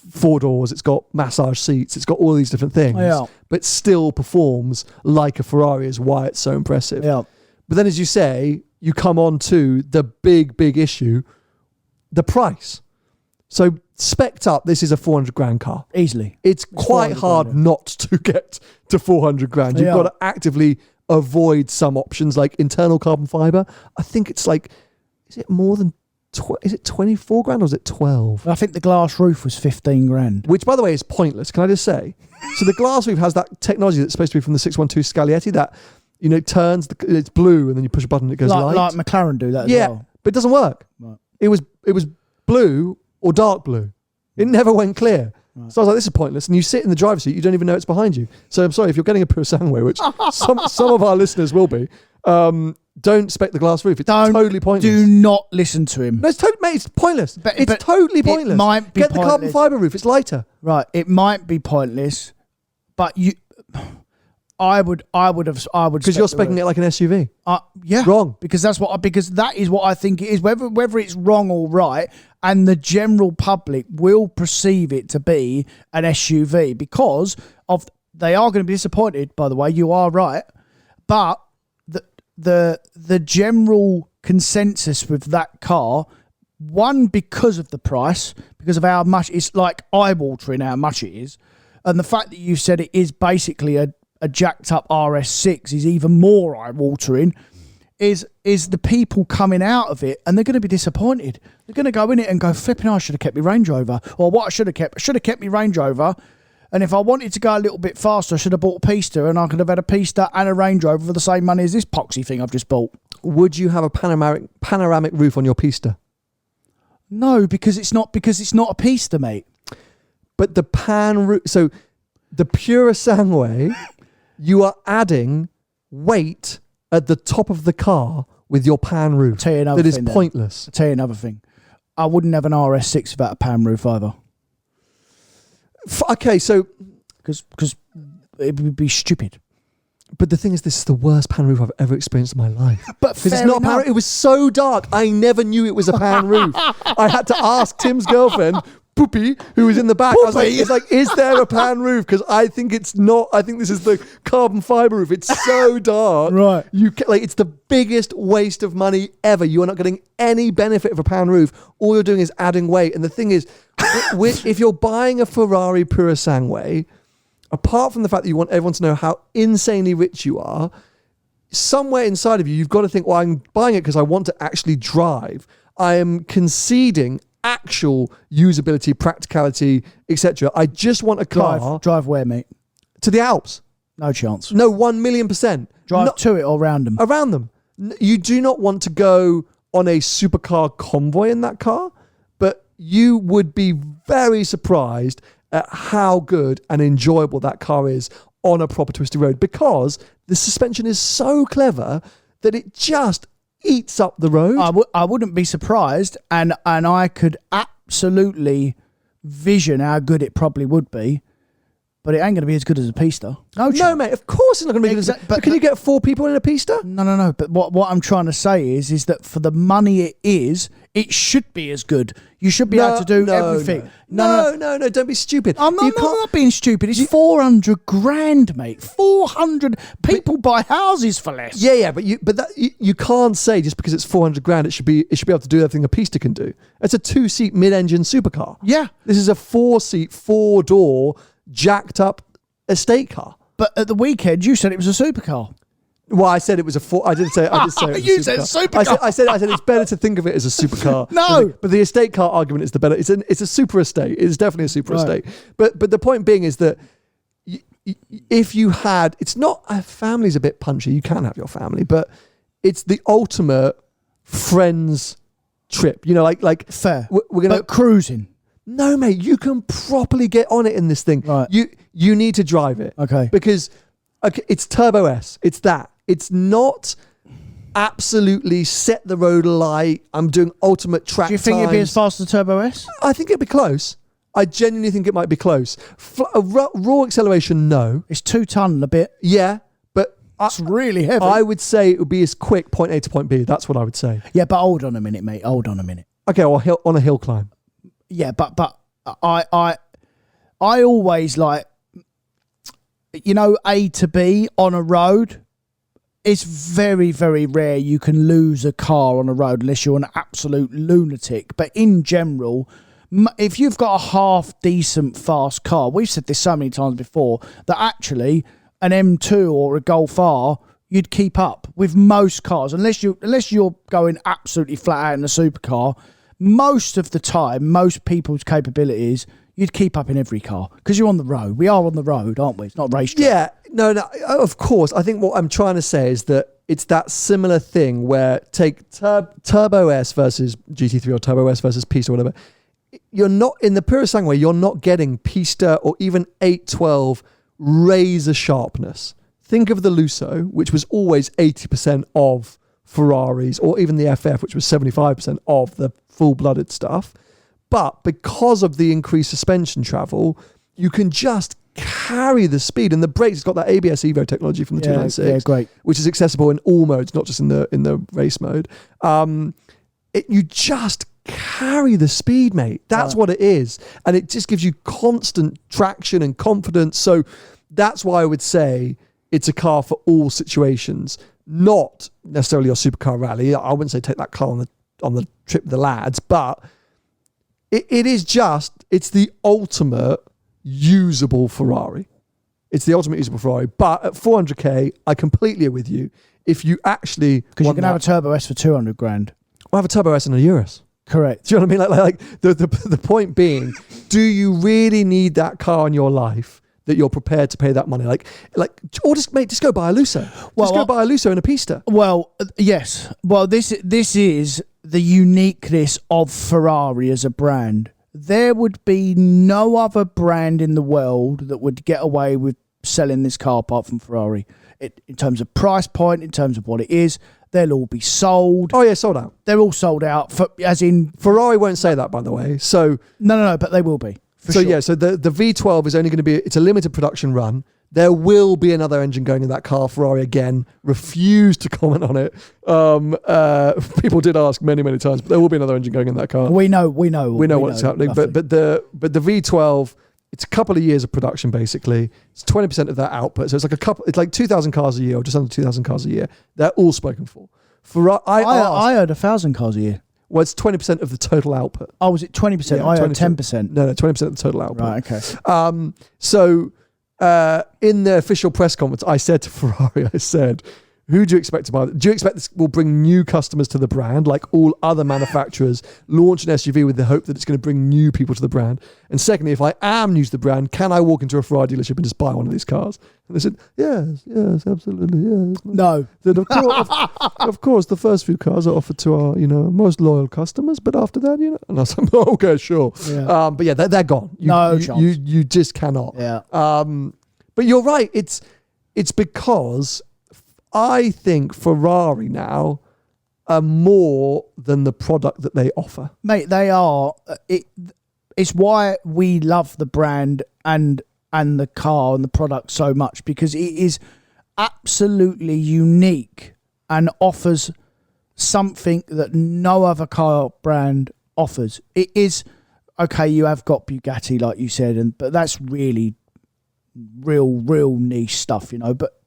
4 doors, it's got massage seats, it's got all these different things, but still performs like a Ferrari is why it's so impressive. Yeah. But then, as you say, you come on to the big, big issue, the price. So spec'd up, this is a 400 grand car. Easily. It's quite hard not to get to 400 grand. You've got to actively avoid some options like internal carbon fiber. I think it's like, is it more than, is it 24 grand or is it 12? I think the glass roof was 15 grand. Which, by the way, is pointless. Can I just say? So the glass roof has that technology that's supposed to be from the 612 Scaglietti that, turns, it's blue and then you push a button and it goes light. Like McLaren do that as well. But it doesn't work. Right. It was blue or dark blue. It never went clear. Right. So I was like, this is pointless. And you sit in the driver's seat, you don't even know it's behind you. So I'm sorry, if you're getting a Purosangue, which some of our listeners will be, don't spec the glass roof. It's totally pointless. Do not listen to him. No, it's pointless. But it's totally pointless. It might be Get the carbon fibre roof. It's lighter. Right. It might be pointless, but I would because you're speccing it like an SUV. Yeah, wrong. Because that is what I think it is. Whether it's wrong or right, and the general public will perceive it to be an SUV because they are going to be disappointed. By the way, you are right, but the general consensus with that car, one, because of the price, because of how much it's like eye-watering how much it is, and the fact that you said it is basically a jacked up RS6 is even more eye-watering, is the people coming out of it, and they're going to be disappointed. They're going to go in it and go, flipping, I should have kept my Range Rover. Or what I should have kept my Range Rover, and if I wanted to go a little bit faster, I should have bought a Pista, and I could have had a Pista and a Range Rover for the same money as this poxy thing I've just bought. Would you have a panoramic roof on your Pista? No, because it's not a Pista, mate. But the pan roof, so the Purosangue, you are adding weight at the top of the car with your pan roof. That is pointless. I'll tell you another thing. I wouldn't have an RS6 without a pan roof either. Okay, so... Because it would be stupid. But the thing is, this is the worst pan roof I've ever experienced in my life. But because it's not a pan roof. It was so dark, I never knew it was a pan roof. I had to ask Tim's girlfriend... Poopy, who was in the back. I was like, is there a pan roof? Because I think it's not. I think this is the carbon fibre roof. It's so dark. Right. It's the biggest waste of money ever. You are not getting any benefit of a pan roof. All you're doing is adding weight. And the thing is, if you're buying a Ferrari Purosangue, apart from the fact that you want everyone to know how insanely rich you are, somewhere inside of you, you've got to think, well, I'm buying it because I want to actually drive. I am conceding actual usability, practicality, etc. I just want a car. Drive where, mate? To the Alps. No chance. No, 1,000,000%. Drive to it or around them? Around them. You do not want to go on a supercar convoy in that car, but you would be very surprised at how good and enjoyable that car is on a proper twisty road, because the suspension is so clever that it just eats up the road. I wouldn't be surprised, and I could absolutely vision how good it probably would be, but it ain't going to be as good as a Pista. No, mate, of course it's not going to be good as but can you get 4 people in a Pista? No. But what I'm trying to say is that for the money it is, it should be as good. You should be able to do everything. No, don't be stupid. I'm not being stupid. It's 400 grand, mate. 400 people buy houses for less. Yeah, but you can't say just because it's 400 grand it should be able to do everything a Pista can do. It's a 2-seat mid-engine supercar. Yeah. This is a 4-seat, 4-door jacked up estate car. But at the weekend you said it was a supercar. Well, I said it was I did say it was you said supercar. I said it's better to think of it as a supercar. No. But the estate car argument is the better. It's a super estate. It's definitely a super estate. But the point being is that if you had, it's not, a family's a bit punchy. You can have your family, but it's the ultimate friends trip. You know, like fair. We're gonna cruising. No, mate, you can properly get on it in this thing. Right. You need to drive it. Okay. Because it's Turbo S. It's that. It's not absolutely set the road light. I'm doing ultimate track times. Do you think it'd be as fast as Turbo S? I think it'd be close. I genuinely think it might be close. Raw acceleration, no. It's 2 ton a bit. Yeah, but it's really heavy. I would say it would be as quick point A to point B. That's what I would say. Yeah, but hold on a minute, mate. Hold on a minute. Okay, well, on a hill climb. Yeah, but I always like, you know, A to B on a road. It's very, very rare you can lose a car on a road unless you're an absolute lunatic. But in general, if you've got a half decent fast car, we've said this so many times before, that actually an M2 or a Golf R, you'd keep up with most cars. Unless you're going absolutely flat out in a supercar, most of the time, most people's capabilities, you'd keep up in every car because you're on the road. We are on the road, aren't we? It's not a racetrack. Yeah, no, of course. I think what I'm trying to say is that it's that similar thing where take Turbo S versus GT3 or Turbo S versus Pista or whatever. you're not in the Purosangue, you're not getting Pista or even 812 razor sharpness. Think of the Lusso, which was always 80% of Ferraris, or even the FF, which was 75% of the full-blooded stuff. But because of the increased suspension travel, you can just carry the speed, and the brakes, it's got that ABS Evo technology from the 296, great, which is accessible in all modes, not just in the race mode. You just carry the speed, mate. That's what it is, and it just gives you constant traction and confidence. So that's why I would say it's a car for all situations, not necessarily your supercar rally. I wouldn't say take that car on the trip with the lads, but it's the ultimate usable Ferrari. It's the ultimate usable Ferrari. But at 400k, I completely agree with you. If you actually, because you can have a Turbo S for 200 grand. Well, have a Turbo S and a Urus. Correct. Do you know what I mean? Like the point being, do you really need that car in your life that you're prepared to pay that money? Or just go buy a Lusso. Just go buy a Lusso and a Pista. Well, yes. Well, this is the uniqueness of Ferrari as a brand. There would be no other brand in the world that would get away with selling this car apart from Ferrari. In terms of price point, in terms of what it is, they'll all be sold. Oh yeah, sold out. They're all sold out. Ferrari won't say that, by the way. So no, but they will be. So sure. Yeah, so the V12 is only going to be, it's a limited production run. There will be another engine going in that car. Ferrari, again, refused to comment on it. People did ask many, many times, but there will be another engine going in that car. We know what's happening. But the V12, it's a couple of years of production, basically. It's 20% of that output. So it's like 2,000 cars a year, or just under 2,000 cars a year. They're all spoken for. I heard 1,000 cars a year. Well, it's 20% of the total output. Oh, was it 20%? Yeah, I heard 10%. No, 20% of the total output. Right, okay. In the official press conference, I said to Ferrari, who do you expect to buy? Do you expect this will bring new customers to the brand, like all other manufacturers launch an SUV with the hope that it's going to bring new people to the brand? And secondly, if I am new to the brand, can I walk into a Ferrari dealership and just buy one of these cars? And they said, yes, absolutely, yes. No. Then of course, the first few cars are offered to our, most loyal customers, but after that, And I was like, okay, sure. Yeah. But yeah, they're gone. No chance. You just cannot. Yeah. But you're right. It's because I think Ferrari now are more than the product that they offer. Mate, they are. It's why we love the brand and the car and the product so much, because it is absolutely unique and offers something that no other car brand offers. It is, okay, you have got Bugatti, like you said, but that's really real niche stuff, but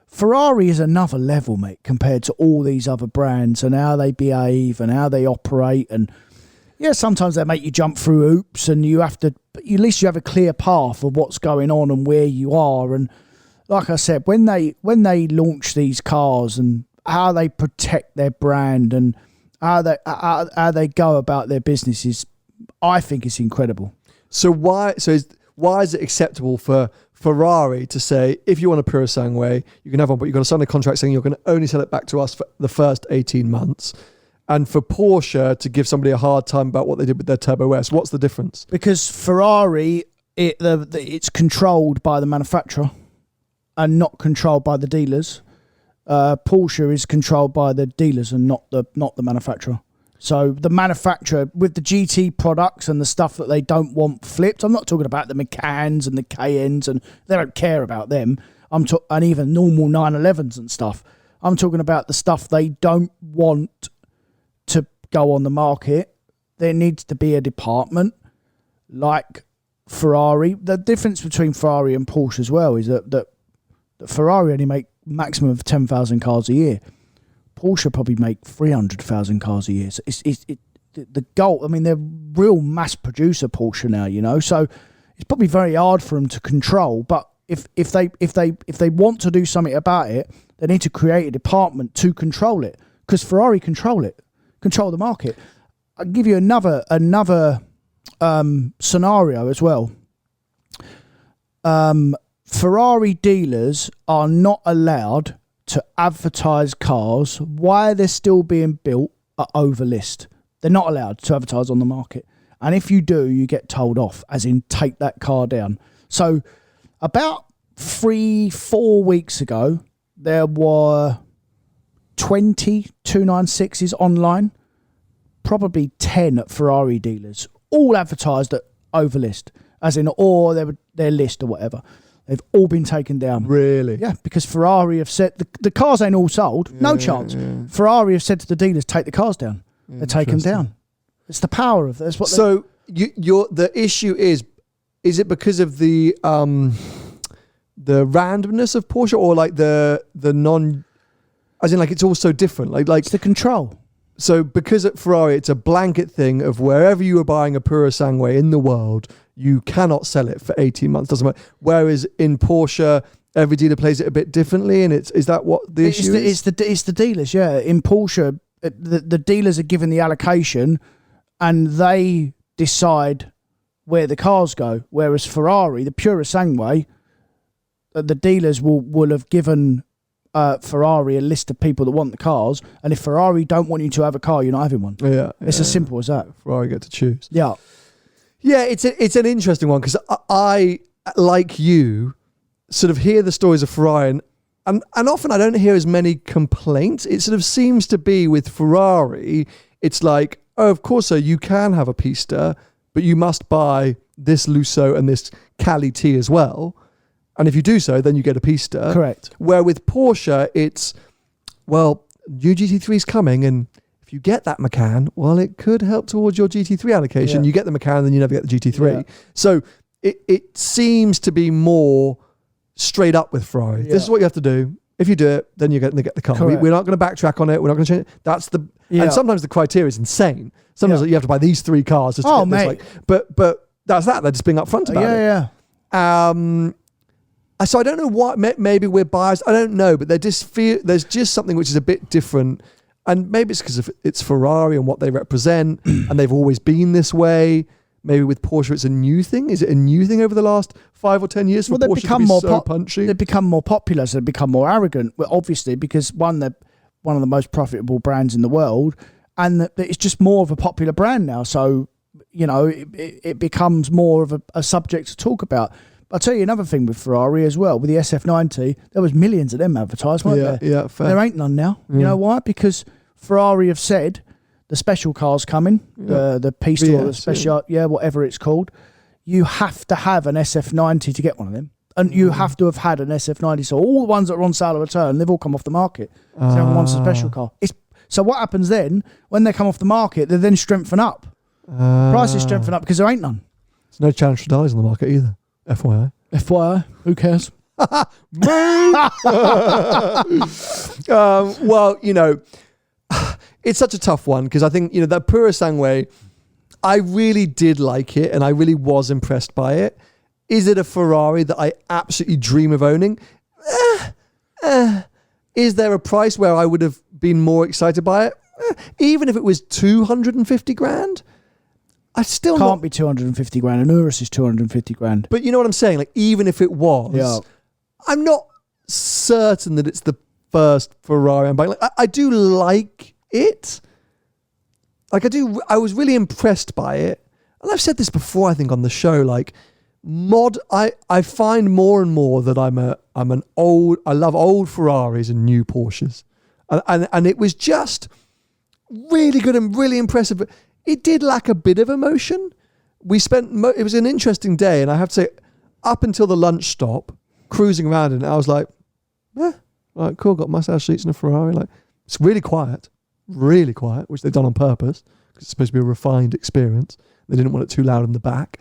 Ferrari is another level, mate, compared to all these other brands and how they behave and how they operate. And yeah, sometimes they make you jump through hoops, and you have to, but at least you have a clear path of what's going on and where you are. And like I said, when they launch these cars and how they protect their brand and how they go about their businesses, I think it's incredible. So why is it acceptable for Ferrari to say, if you want a Purosangue, you can have one, but you've got to sign a contract saying you're going to only sell it back to us for the first 18 months? And for Porsche to give somebody a hard time about what they did with their Turbo S, what's the difference? Because Ferrari, it's controlled by the manufacturer and not controlled by the dealers. Porsche is controlled by the dealers and not the manufacturer. So the manufacturer, with the GT products and the stuff that they don't want flipped, I'm not talking about the Macans and the Cayennes, and they don't care about them. And even normal 911s and stuff. I'm talking about the stuff they don't want to go on the market. There needs to be a department like Ferrari. The difference between Ferrari and Porsche as well is that Ferrari only make maximum of 10,000 cars a year. Porsche probably make 300,000 cars a year. So it's the goal. I mean, they're real mass producer Porsche now, so it's probably very hard for them to control. But if they want to do something about it, they need to create a department to control it, because Ferrari control the market. I'll give you another scenario as well. Ferrari dealers are not allowed to advertise cars while they're still being built at overlist. They're not allowed to advertise on the market. And if you do, you get told off, as in take that car down. So about 3-4 weeks ago, there were 20 296s online, probably 10 at Ferrari dealers, all advertised at Overlist, as in, or their list or whatever. They've all been taken down. Really? Yeah, because Ferrari have said the cars ain't all sold. No chance. Yeah. Ferrari have said to the dealers, take the cars down. They take them down. It's the power of this. So the issue is it because of the randomness of Porsche, or like the non, as in like it's all so different? Like it's the control. So because at Ferrari it's a blanket thing of wherever you are buying a Purosangue in the world, you cannot sell it for 18 months, doesn't matter. Whereas in Porsche, every dealer plays it a bit differently, and is that what the issue is? It's the dealers, yeah. In Porsche, the dealers are given the allocation, and they decide where the cars go. Whereas Ferrari, the Purosangue, the dealers will have given Ferrari a list of people that want the cars, and if Ferrari don't want you to have a car, you're not having one. Yeah, it's as simple as that. Ferrari get to choose. Yeah. Yeah, it's an interesting one, because I, like you, sort of hear the stories of Ferrari, and often I don't hear as many complaints. It sort of seems to be with Ferrari, it's like, oh, of course, so you can have a Pista, but you must buy this Lusso and this Cali T as well. And if you do so, then you get a Pista. Correct. Where with Porsche, it's, well, new GT3 is coming, and if you get that Macan, well, it could help towards your GT3 allocation. Yeah. You get the Macan, then you never get the GT3. Yeah. So it seems to be more straight up with Ferrari. Yeah. This is what you have to do. If you do it, then you're going to get the car. We're not going to backtrack on it. We're not going to change it. That's the... Yeah. And sometimes the criteria is insane. Sometimes you have to buy these 3 cars just to get this. But that's that. They're just being upfront about it. Yeah. So I don't know what... Maybe we're biased. I don't know. But there's just something which is a bit different. And maybe it's because it's Ferrari and what they represent, and they've always been this way. Maybe with Porsche, it's a new thing. Is it a new thing over the last 5 or 10 years for Porsche to be so punchy? They've become more popular, so they've become more arrogant. Well, obviously, because they're one of the most profitable brands in the world, and it's just more of a popular brand now. So, it becomes more of a subject to talk about. I'll tell you another thing with Ferrari as well. With the SF90, there was millions of them advertised, weren't there? Yeah, fair. There ain't none now. You know why? Because Ferrari have said the special car's coming, the Pista or the Special, whatever it's called. You have to have an SF90 to get one of them. And you have to have had an SF90. So all the ones that are on sale or return, they've all come off the market. So everyone wants a special car. So what happens then, when they come off the market, they then strengthen up. Prices strengthen up because there ain't none. There's no challenge for dials on the market either. FYI, who cares? Well, it's such a tough one, because I think, that Purosangue, I really did like it, and I really was impressed by it. Is it a Ferrari that I absolutely dream of owning? Is there a price where I would have been more excited by it? Even if it was 250 grand? I still can't be 250 grand. An Urus is 250 grand. But you know what I'm saying? Like, even if it was, I'm not certain that it's the first Ferrari I'm buying. Like, I do like it. Like, I was really impressed by it. And I've said this before, I think, on the show. Like, I find more and more that I love old Ferraris and new Porsches. And it was just really good and really impressive. But it did lack a bit of emotion. It was an interesting day, and I have to say, up until the lunch stop, cruising around, and I was like, like, cool, got massage seats in a Ferrari. Like, it's really quiet, which they've done on purpose, because it's supposed to be a refined experience. They didn't want it too loud in the back.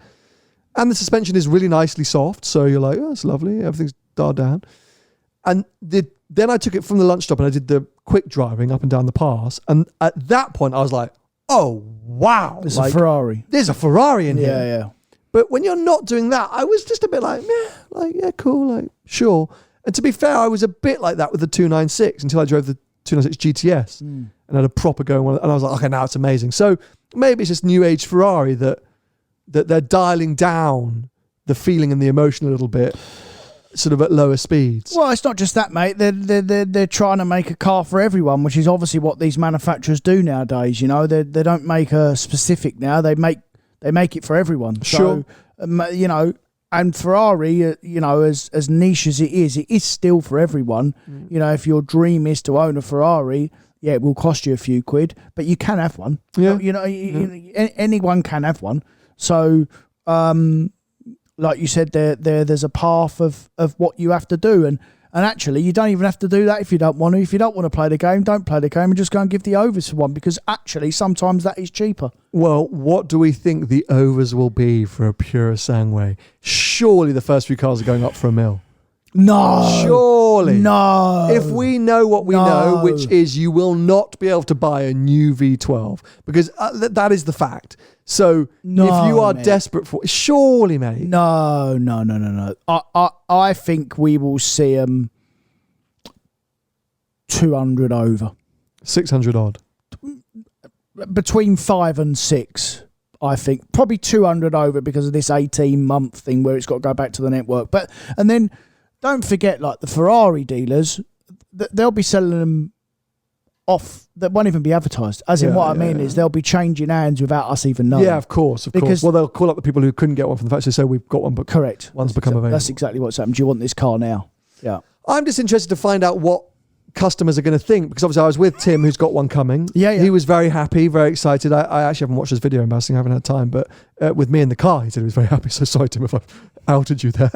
And the suspension is really nicely soft, so you're like, oh, it's lovely, everything's dialed down. And then I took it from the lunch stop, and I did the quick driving up and down the pass, and at that point, I was like, oh, wow. There's a Ferrari. There's a Ferrari in here. Yeah. But when you're not doing that, I was just a bit like, yeah, cool, like, sure. And to be fair, I was a bit like that with the 296 until I drove the 296 GTS and had a proper go on. And I was like, okay, now it's amazing. So maybe it's just new age Ferrari that they're dialing down the feeling and the emotion a little bit, sort of at lower speeds. Well, it's not just that, mate. They're trying to make a car for everyone, which is obviously what these manufacturers do nowadays. They don't make a specific now. They They make it for everyone. Sure. So, you know, and Ferrari, you know, as niche as it is still for everyone. You know, if your dream is to own a Ferrari, yeah, it will cost you a few quid, but you can have one. Yeah. You know, anyone can have one. So, like you said, there's a path of what you have to do, and actually, you don't even have to do that if you don't want to. If you don't want to play the game, don't play the game and just go and give the overs for one, because actually, sometimes that is cheaper. Well, what do we think the overs will be for a Purosangue? Surely the first few cars are going up for $1 million. No. Surely. No. If we know what we know, which is you will not be able to buy a new V12, because that is the fact. So if you are desperate for it, surely, mate. No. I think we will see 200 over. 600 odd. Between 5 and 6, I think. Probably 200 over because of this 18-month thing where it's got to go back to the network. And then don't forget, like the Ferrari dealers, they'll be selling them off that won't even be advertised. As in, what I mean is they'll be changing hands without us even knowing. Yeah, of course. Well, they'll call up the people who couldn't get one from the factory, so we've got one, but correct. One's become available. That's exactly what's happened. Do you want this car now? Yeah. I'm just interested to find out what customers are going to think, because obviously I was with Tim, who's got one coming. Yeah. He was very happy, very excited. I actually haven't watched his video, embarrassing, I haven't had time, but with me in the car, he said he was very happy. So sorry, Tim, if I've outed you there.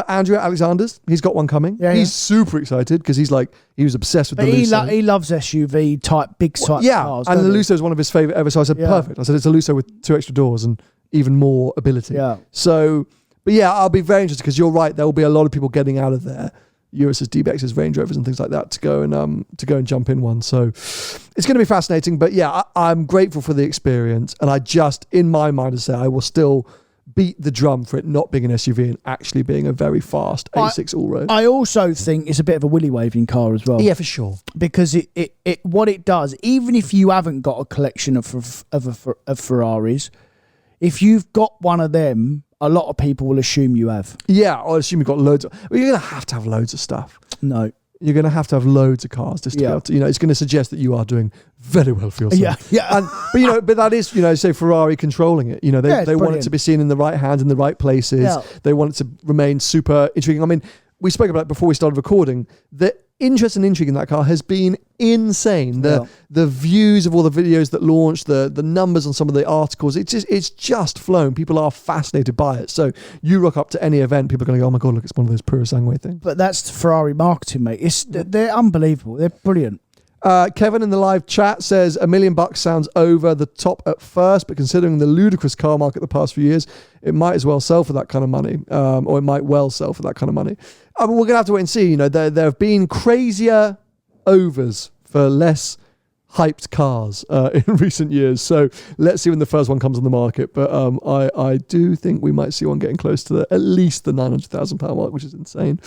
Andrew Alexander's, he's got one coming. He's super excited because he was obsessed with the Lusso. He loves SUV type, big type cars. And the Lusso is one of his favourite ever. So I said, perfect. I said, it's a Lusso with 2 extra doors and even more ability. Yeah. So, but yeah, I'll be very interested, because you're right. There will be a lot of people getting out of there, Urus's, D-Bex's, Range Rovers and things like that, to go and jump in one. So it's going to be fascinating. But yeah, I'm grateful for the experience, and I just, in my mind, I will still beat the drum for it not being an SUV and actually being a very fast A6 all-road. I also think it's a bit of a willy waving car as well. Yeah, for sure. Because it what it does, even if you haven't got a collection of Ferraris, if you've got one of them, a lot of people will assume you have. Yeah, I assume you've got loads. You're going to have loads of stuff. No. You're going to have loads of cars just to be able to, it's going to suggest that you are doing very well for yourself. Yeah. But that is, say Ferrari controlling it. They want it to be seen in the right hands, in the right places. Yeah. They want it to remain super intriguing. I mean, we spoke about it before we started recording. The interest and intrigue in that car has been insane. The views of all the videos that launched, the numbers on some of the articles, it's just flown. People are fascinated by it. So you rock up to any event, people are going to go, oh my God, look, it's one of those Purosangue things. But that's Ferrari marketing, mate. They're unbelievable. They're brilliant. Kevin in the live chat says $1 million sounds over the top at first, but considering the ludicrous car market the past few years, it might as well sell for that kind of money, or it might well sell for that kind of money. We're going to have to wait and see. There have been crazier overs for less hyped cars in recent years. So let's see when the first one comes on the market. But I do think we might see one getting close to at least the £900,000 mark, which is insane.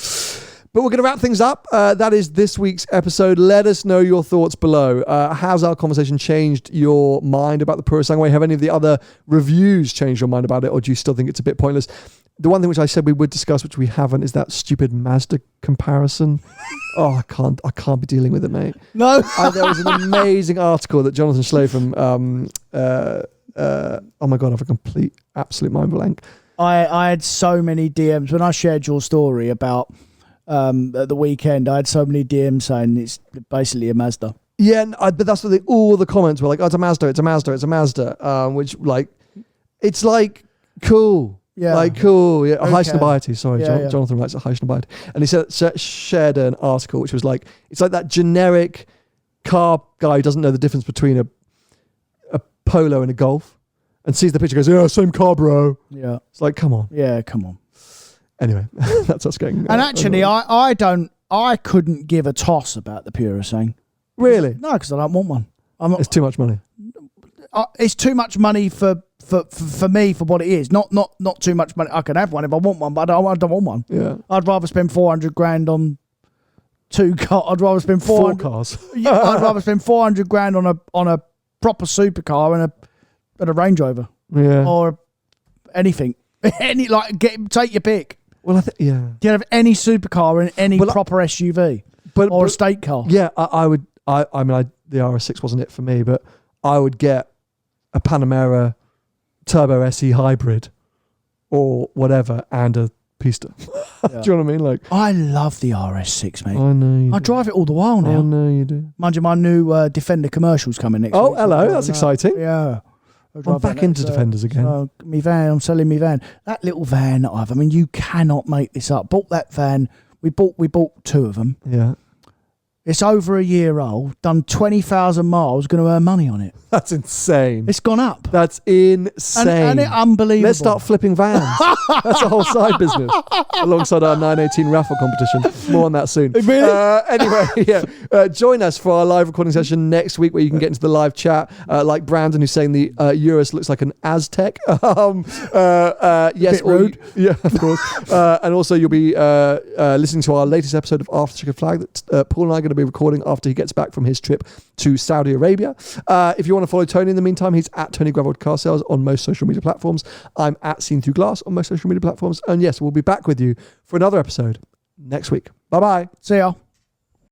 But we're going to wrap things up. That is this week's episode. Let us know your thoughts below. Has our conversation changed your mind about the Purosangue? Have any of the other reviews changed your mind about it, or do you still think it's a bit pointless? The one thing which I said we would discuss, which we haven't, is that stupid Mazda comparison. I can't be dealing with it, mate. No. There was an amazing article that Jonathan Schley from, oh my God, I have a complete, absolute mind blank. I had so many DMs when I shared your story about at the weekend. I had so many DMs saying it's basically a Mazda. Yeah, but that's what all the comments were like, oh, it's a Mazda, which it's like cool. Yeah. Cool. Yeah. Okay. High sorry, yeah, Jonathan writes a high Snobiety. And he shared an article which was like, it's like that generic car guy who doesn't know the difference between a Polo and a Golf, and sees the picture and goes, yeah, same car, bro. Yeah. It's like, come on. Yeah, come on. Anyway, that's us going. And actually, I couldn't give a toss about the Purosangue. Really? No, because I don't want one. It's too much money. It's too much money for me for what it is. Not too much money. I can have one if I want one, but I don't want one. Yeah. I'd rather spend 400 grand on 2 cars. I'd rather spend 4 cars. Yeah, I'd rather spend 400 grand on a proper supercar and a Range Rover. Yeah. Or anything. Take your pick. Well, yeah. Do you have any supercar and any proper SUV or a state car? Yeah, I would. I mean, the RS6 wasn't it for me, but I would get a Panamera Turbo SE hybrid or whatever and a Pista. Do you know what I mean? Like, I love the RS6, mate. I know I drive it all the while now. I know you do. Mind you, my new Defender commercial's coming next week. Oh, hello. That's exciting. Yeah. I'm back into Defenders again. Me van, I'm selling me van. That little van that I have, I mean, you cannot make this up. Bought that van. We bought 2 of them. Yeah. It's over a year old, done 20,000 miles, going to earn money on it. That's insane. It's gone up. That's insane. And it's unbelievable. Let's start flipping vans. That's a whole side business alongside our 918 raffle competition. More on that soon. Really? Anyway, join us for our live recording session next week where you can get into the live chat like Brandon, who's saying the Urus looks like an Aztec. Yes. Bit rude. Yeah, of course. And also you'll be listening to our latest episode of After Checkered Flag that Paul and I are going to be recording after he gets back from his trip to Saudi Arabia. If you want to follow Tony in the meantime, he's at Tony Gravold Car Sales on most social media platforms. I'm at Seen Through Glass on most social media platforms. And yes, we'll be back with you for another episode next week. Bye-bye. See ya.